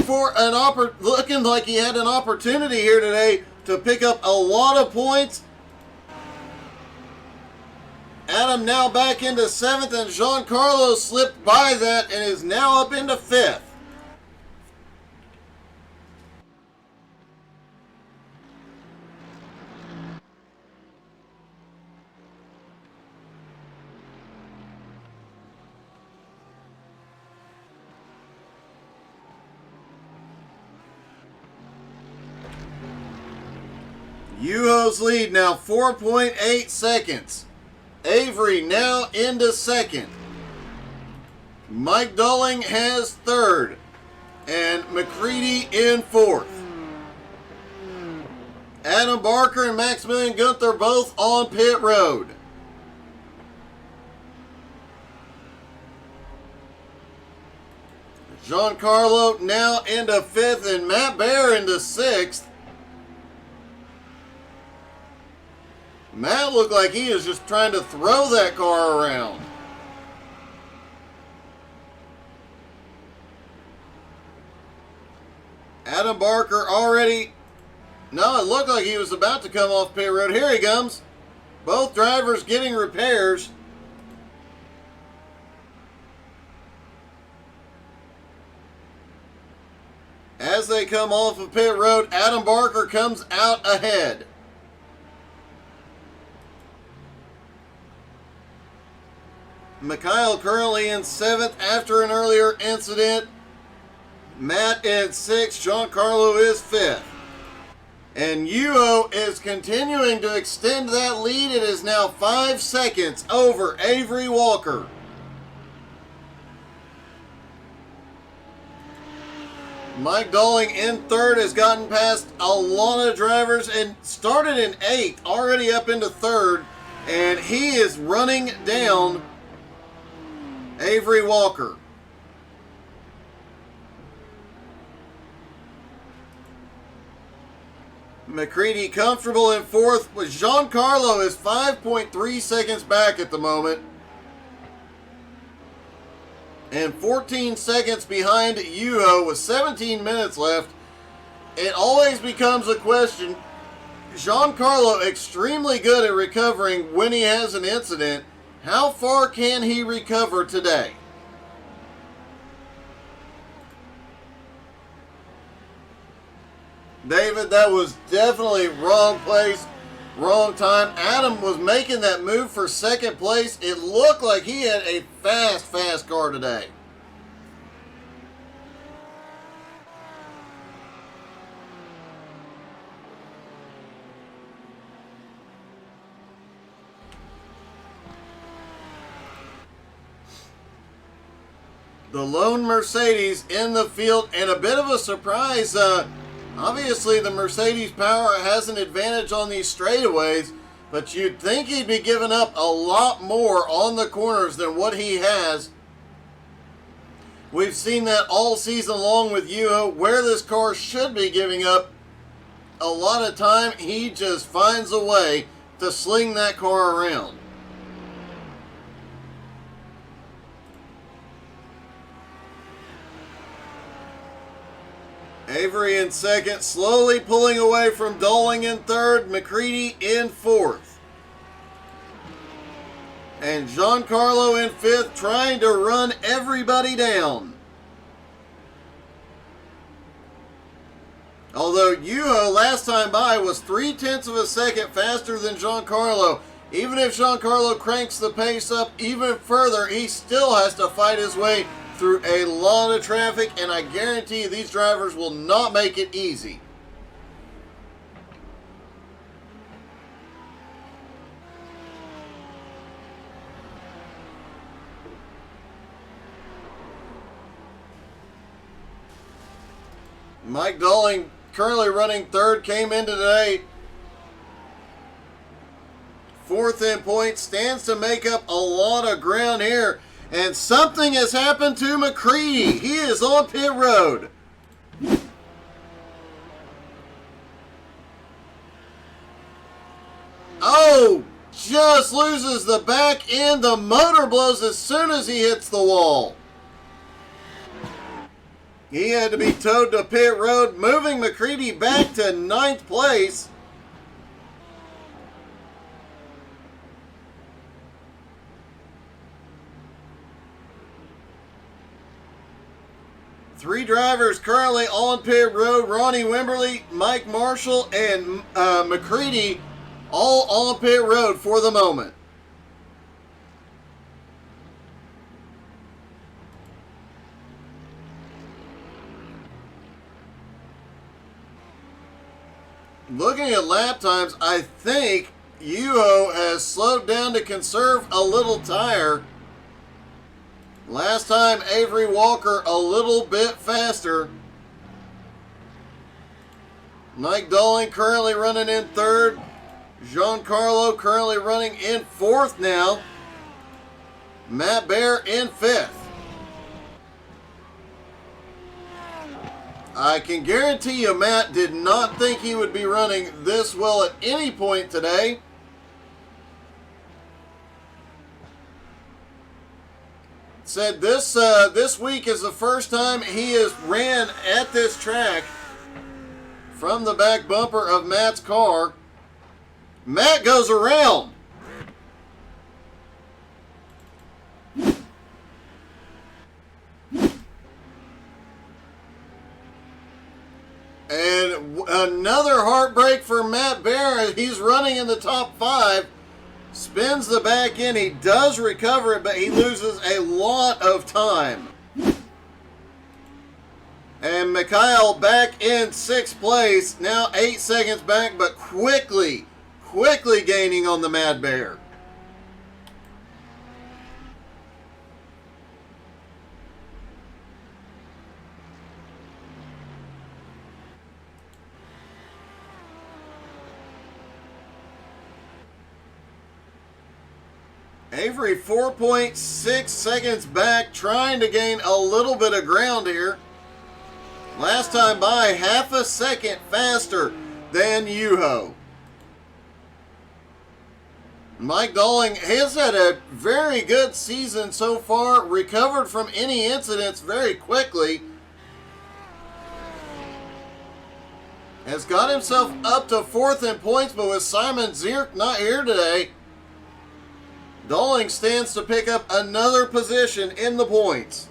like he had an opportunity here today to pick up a lot of points. Adam now back into 7th, and Giancarlo slipped by that and is now up into 5th. Yuho's lead now 4.8 seconds. Avery now into second. Mike Dolling has third. and McCready in 4th. Adam Barker and Maximilian Gunther both on pit road. Giancarlo now into 5th and Matt Bear into 6th. Matt looked like he is just trying to throw that car around. Adam Barker already... No, it looked like he was about to come off pit road. Here he comes. Both drivers getting repairs. As they come off of pit road, Adam Barker comes out ahead. Mikhail currently in 7th after an earlier incident. Matt in 6th. Giancarlo is 5th. And Yuo is continuing to extend that lead. It is now 5 seconds over Avery Walker. Mike Dolling in 3rd has gotten past a lot of drivers and started in 8th, already up into 3rd. And he is running down Avery Walker. McCready comfortable in 4th, with Giancarlo is 5.3 seconds back at the moment. And 14 seconds behind Yuho with 17 minutes left. It always becomes a question. Giancarlo extremely good at recovering when he has an incident. How far can he recover today? David, that was definitely wrong place, wrong time. Adam was making that move for 2nd place. It looked like he had a fast car today. The lone Mercedes in the field, and a bit of a surprise. Obviously, the Mercedes power has an advantage on these straightaways, but you'd think he'd be giving up a lot more on the corners than what he has. We've seen that all season long with Yuho, where this car should be giving up a lot of time. He just finds a way to sling that car around. Avery in 2nd, slowly pulling away from Dolling in 3rd, McCready in 4th. And Giancarlo in 5th, trying to run everybody down. Although Yuho last time by was 0.3 of a second faster than Giancarlo. Even if Giancarlo cranks the pace up even further, he still has to fight his way through a lot of traffic, and I guarantee these drivers will not make it easy. Mike Dolling, currently running 3rd, came in today 4th in points, stands to make up a lot of ground here. And something has happened to McCready. He is on pit road. Oh, just loses the back end. The motor blows as soon as he hits the wall. He had to be towed to pit road, moving McCready back to 9th place. Three drivers currently on pit road. Ronnie Wimberly, Mike Marshall, and McCready all on pit road for the moment. Looking at lap times, I think Yuho has slowed down to conserve a little tire. Last time, Avery Walker a little bit faster. Mike Dolling currently running in third. Giancarlo currently running in fourth now. Matt Bear in fifth. I can guarantee you Matt did not think he would be running this well at any point today. Said this week is the first time he has ran at this track from the back bumper of Matt's car. Matt goes around. And another heartbreak for Matt Bear. He's running in the top 5. Spins the back end. He does recover it, but he loses a lot of time. And Mikhail back in 6th place. Now 8 seconds back, but quickly gaining on the Mad Bear. Avery 4.6 seconds back, trying to gain a little bit of ground here. Last time by, half a second faster than Yuho. Mike Dolling has had a very good season so far, recovered from any incidents very quickly. Has got himself up to 4th in points, but with Simon Zierk not here today, Dolling stands to pick up another position in the points.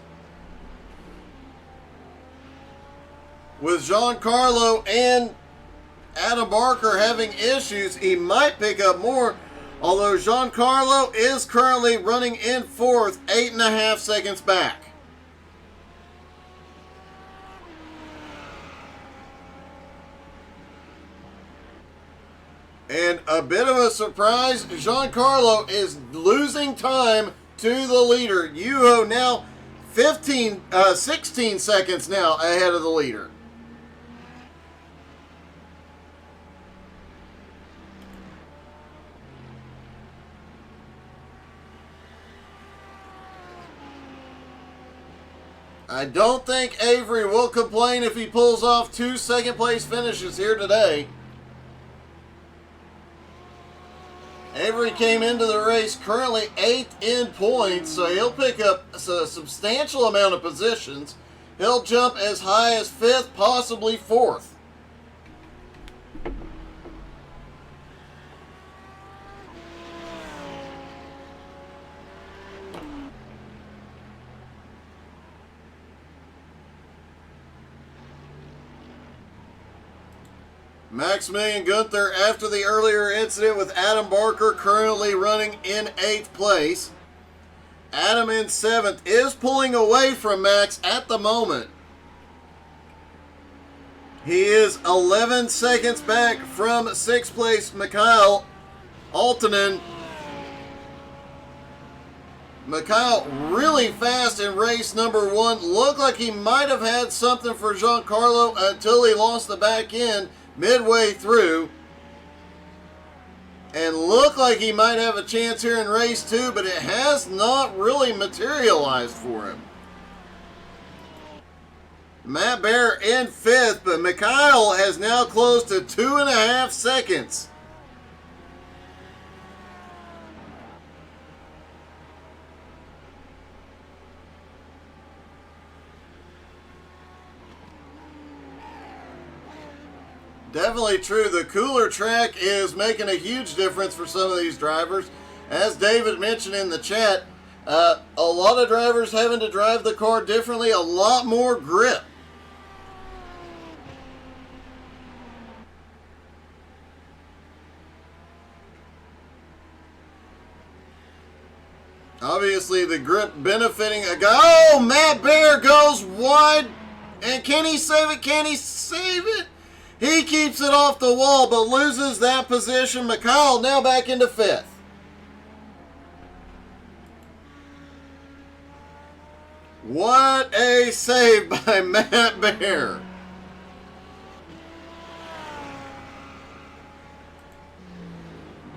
With Giancarlo and Adam Barker having issues, he might pick up more. Although Giancarlo is currently running in 4th, 8.5 seconds back. And a bit of a surprise, Giancarlo is losing time to the leader. Yuho now 16 seconds now ahead of the leader. I don't think Avery will complain if he pulls off 2 second-place finishes here today. Avery came into the race currently 8th in points, so he'll pick up a substantial amount of positions. He'll jump as high as 5th, possibly 4th. Maximilian Gunther, after the earlier incident with Adam Barker, currently running in 8th place. Adam in 7th, is pulling away from Max at the moment. He is 11 seconds back from 6th place Mikhail Altonen. Mikhail really fast in race number 1. Looked like he might have had something for Giancarlo until he lost the back end midway through, and looked like he might have a chance here in race 2, but it has not really materialized for him. Matt Bear in 5th, but Mikhail has now closed to 2.5 seconds. Definitely true. The cooler track is making a huge difference for some of these drivers. As David mentioned in the chat, a lot of drivers having to drive the car differently, a lot more grip. Obviously, the grip benefiting a guy. Oh, Matt Bear goes wide. And can he save it? Can he save it? He keeps it off the wall, but loses that position. Mikhail now back into 5th. What a save by Matt Bear.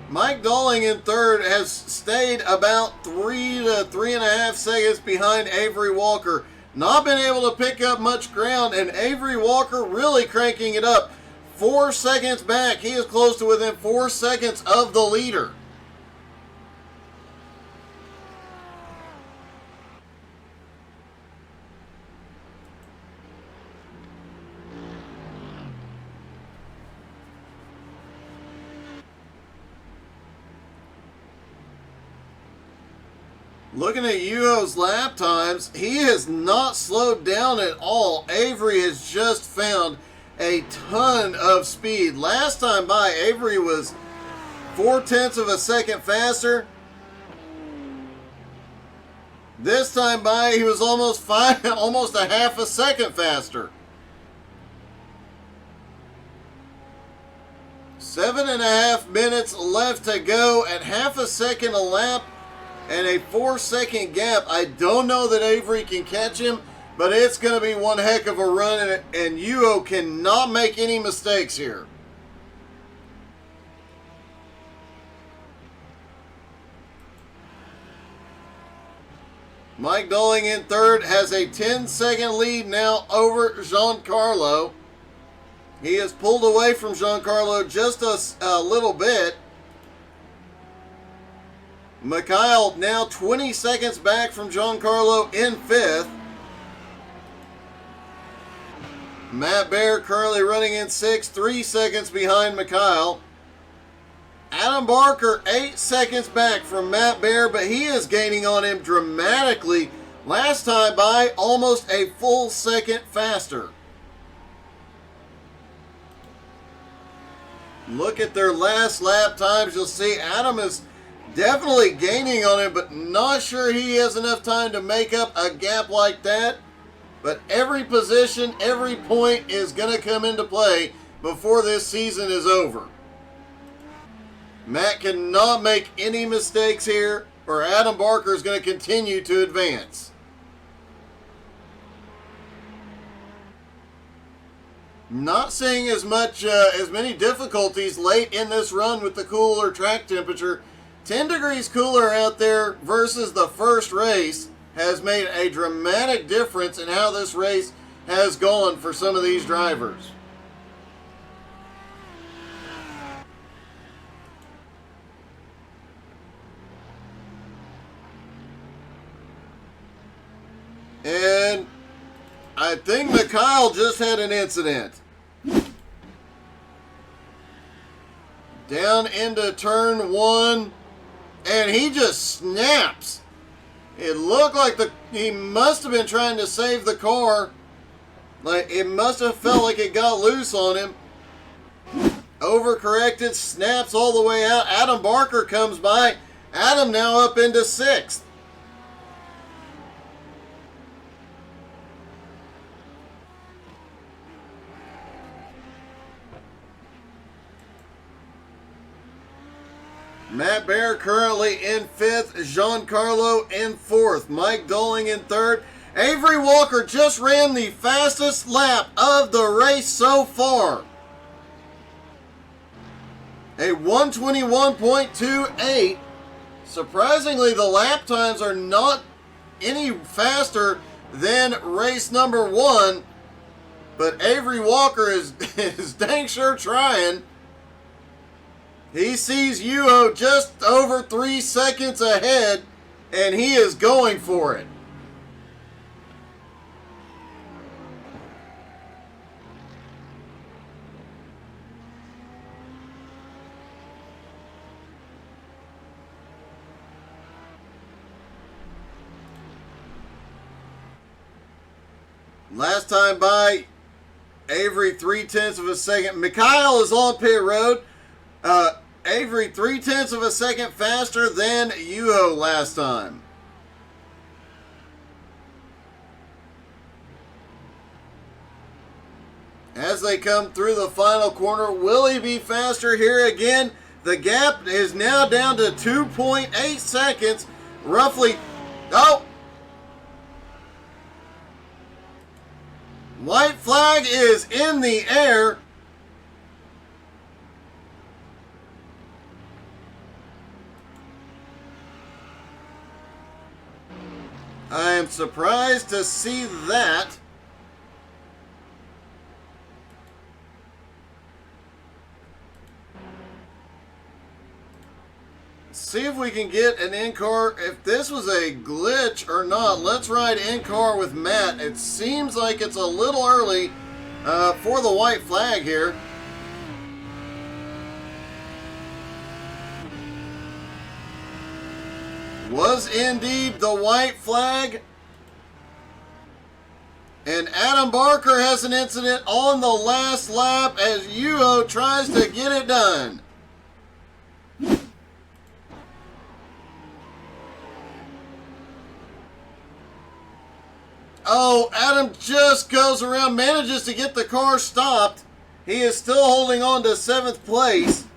Mike Dolling in third has stayed about 3 to 3.5 seconds behind Avery Walker. Not been able to pick up much ground, and Avery Walker really cranking it up. 4 seconds back. He is close to within 4 seconds of the leader. Looking at Yuho's lap times, he has not slowed down at all. Avery has just found a ton of speed. Last time by, Avery was 0.4 of a second faster. This time by, he was almost a half a second faster. 7.5 minutes left to go at half a second a lap. And a 4-second gap. I don't know that Avery can catch him, but it's going to be one heck of a run, and Yuho cannot make any mistakes here. Mike Dolling in third has a 10-second lead now over Giancarlo. He has pulled away from Giancarlo just a little bit. Mikhail now 20 seconds back from Giancarlo in fifth. Matt Bear currently running in sixth, 3 seconds behind Mikhail. Adam Barker 8 seconds back from Matt Bear, but he is gaining on him dramatically. Last time by, almost a full second faster. Look at their last lap times. You'll see Adam is definitely gaining on him, but not sure he has enough time to make up a gap like that. But every position, every point is going to come into play before this season is over. Matt cannot make any mistakes here, or Adam Barker is going to continue to advance. Not seeing as many difficulties late in this run with the cooler track temperature. 10 degrees cooler out there versus the first race has made a dramatic difference in how this race has gone for some of these drivers. And I think Mikhail just had an incident. Down into turn 1. And he just snaps. It looked like he must have been trying to save the car. Like, it must have felt like it got loose on him. Overcorrected, snaps all the way out. Adam Barker comes by. Adam now up into 6th. Matt Bear currently in 5th, Giancarlo in 4th, Mike Dolling in 3rd. Avery Walker just ran the fastest lap of the race so far. A 1:21.28. Surprisingly, the lap times are not any faster than race number 1, but Avery Walker is dang sure trying. He sees Yuho just over 3 seconds ahead, and he is going for it. Last time by, Avery 0.3 of a second. Mikhail is on pit road. Avery 0.3 of a second faster than Yuho last time. As they come through the final corner, will he be faster here again? The gap is now down to 2.8 seconds, roughly. Oh! White flag is in the air. I am surprised to see that. See if we can get an in-car. If this was a glitch or not, let's ride in-car with Matt. It seems like it's a little early for the white flag here. Was indeed the white flag. And Adam Barker has an incident on the last lap as Yuho tries to get it done. Oh, Adam just goes around, manages to get the car stopped. He is still holding on to 7th place.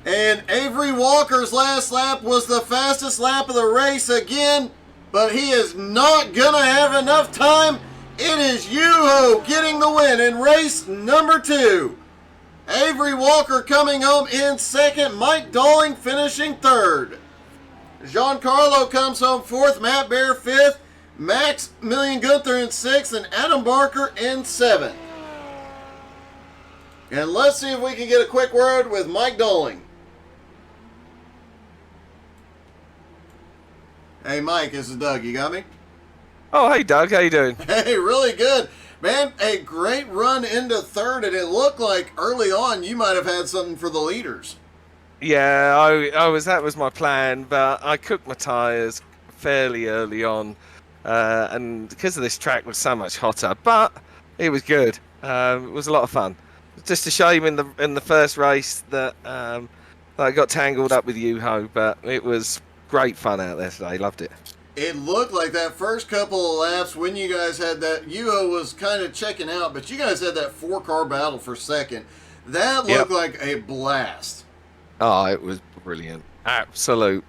And Avery Walker's last lap was the fastest lap of the race again, but he is not gonna have enough time. It is Yuho getting the win in race number 2. Avery Walker coming home in 2nd, Mike Dolling finishing 3rd. Giancarlo comes home 4th, Matt Bear 5th, Max Million Gunther in 6th, and Adam Barker in 7th. And let's see if we can get a quick word with Mike Dolling. Hey Mike, this is Doug. You got me? Oh, hey Doug, how you doing? Hey, really good. Man, a great run into 3rd, and it looked like early on you might have had something for the leaders. Yeah, that was my plan, but I cooked my tyres fairly early on, and because of this track was so much hotter, but it was good. It was a lot of fun. Just a shame in the first race that I got tangled up with Yuho, but it was great fun out there today. Loved it. It looked like that first couple of laps when you guys had that, Yuho was kind of checking out, but you guys had that 4-car battle for 2nd. That looked like a blast. Oh, it was brilliant. Absolute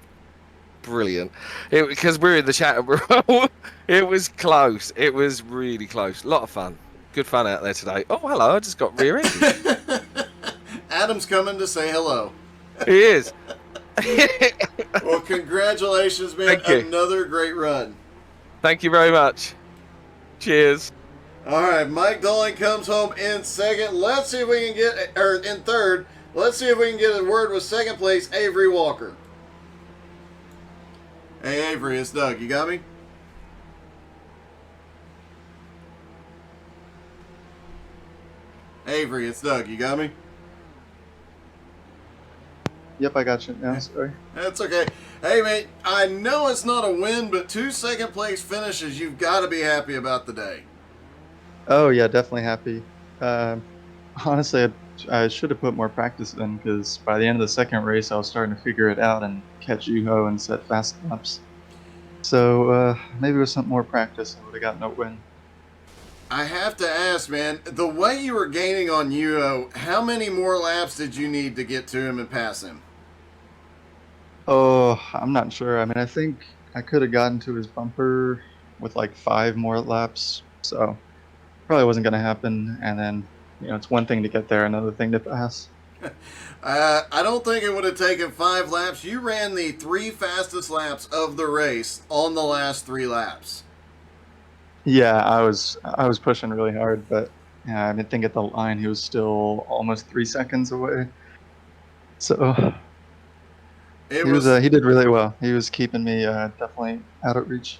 brilliant. Because we're in the chat room. It was close. It was really close. A lot of fun. Good fun out there today. Oh, hello. I just got rear-ended. Adam's coming to say hello. He is. Well, congratulations, man. Thank you. Another great run. Thank you very much. Cheers. All right, Mike Dolling comes home in 2nd. Let's see if we can get, or in 3rd. Let's see if we can get a word with 2nd place, Avery Walker. Hey, Avery, it's Doug. You got me? Avery, it's Doug. You got me? Yep, I got you now. Sorry. That's okay. Hey, mate, I know it's not a win, but 2 second place finishes. You've got to be happy about the day. Oh yeah, definitely happy. Honestly, I should have put more practice in because by the end of the 2nd race, I was starting to figure it out and catch Yuho and set fast laps. So maybe with some more practice, I would have gotten a win. I have to ask, man, the way you were gaining on Yuho, how many more laps did you need to get to him and pass him? Oh, I'm not sure. I mean, I think I could have gotten to his bumper with like 5 more laps. So probably wasn't going to happen. And then, you know, it's one thing to get there, another thing to pass. I don't think it would have taken 5 laps. You ran the 3 fastest laps of the race on the last 3 laps. Yeah, I was pushing really hard, but yeah, I didn't think at the line he was still almost 3 seconds away. So he did really well. He was keeping me definitely out of reach.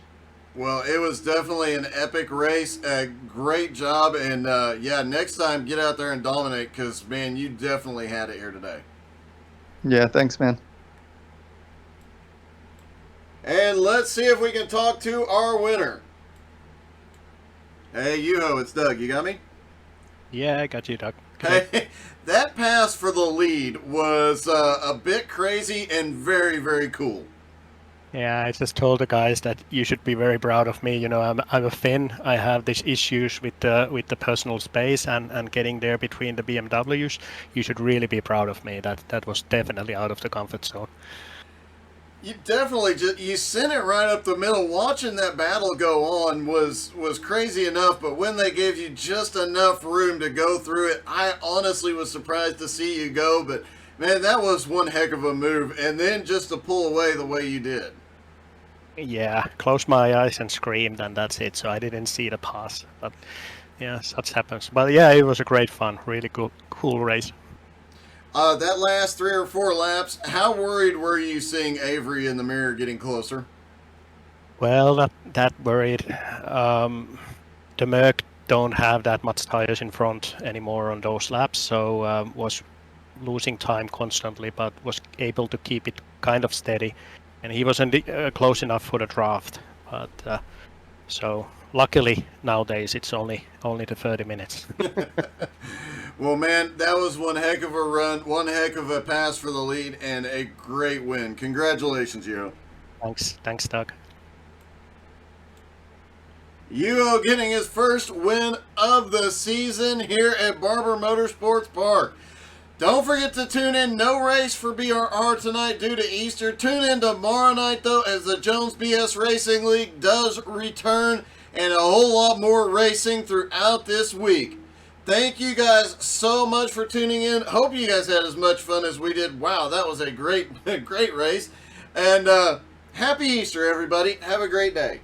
Well, it was definitely an epic race. A great job, and yeah, next time get out there and dominate because, man, you definitely had it here today. Yeah, thanks, man. And let's see if we can talk to our winner. Hey, Yuho, it's Doug. You got me? Yeah, I got you, Doug. Hey, that pass for the lead was a bit crazy and very, very cool. Yeah, I just told the guys that you should be very proud of me. You know, I'm a Finn. I have these issues with the personal space and getting there between the BMWs. You should really be proud of me. That was definitely out of the comfort zone. You definitely you sent it right up the middle. Watching that battle go on was crazy enough, but when they gave you just enough room to go through it, I honestly was surprised to see you go. But man, that was one heck of a move, and then just to pull away the way you did. Yeah, closed my eyes and screamed, and that's it. So I didn't see the pass, but yeah, such happens. But yeah, it was a great fun, really cool race. That last 3 or 4 laps, how worried were you seeing Avery in the mirror getting closer? Well, that worried. The Merc don't have that much tires in front anymore on those laps, so was losing time constantly, but was able to keep it kind of steady. And he wasn't close enough for the draft, but so luckily nowadays it's only the 30 minutes. Well, man, that was one heck of a run, one heck of a pass for the lead, and a great win. Congratulations, Yuho. Thanks, Doug. Yuho getting his first win of the season here at Barber Motorsports Park. Don't forget to tune in. No race for BRR tonight due to Easter. Tune in tomorrow night, though, as the Jones BS Racing League does return, and a whole lot more racing throughout this week. Thank you guys so much for tuning in. Hope you guys had as much fun as we did. Wow, that was a great race. And happy Easter, everybody. Have a great day.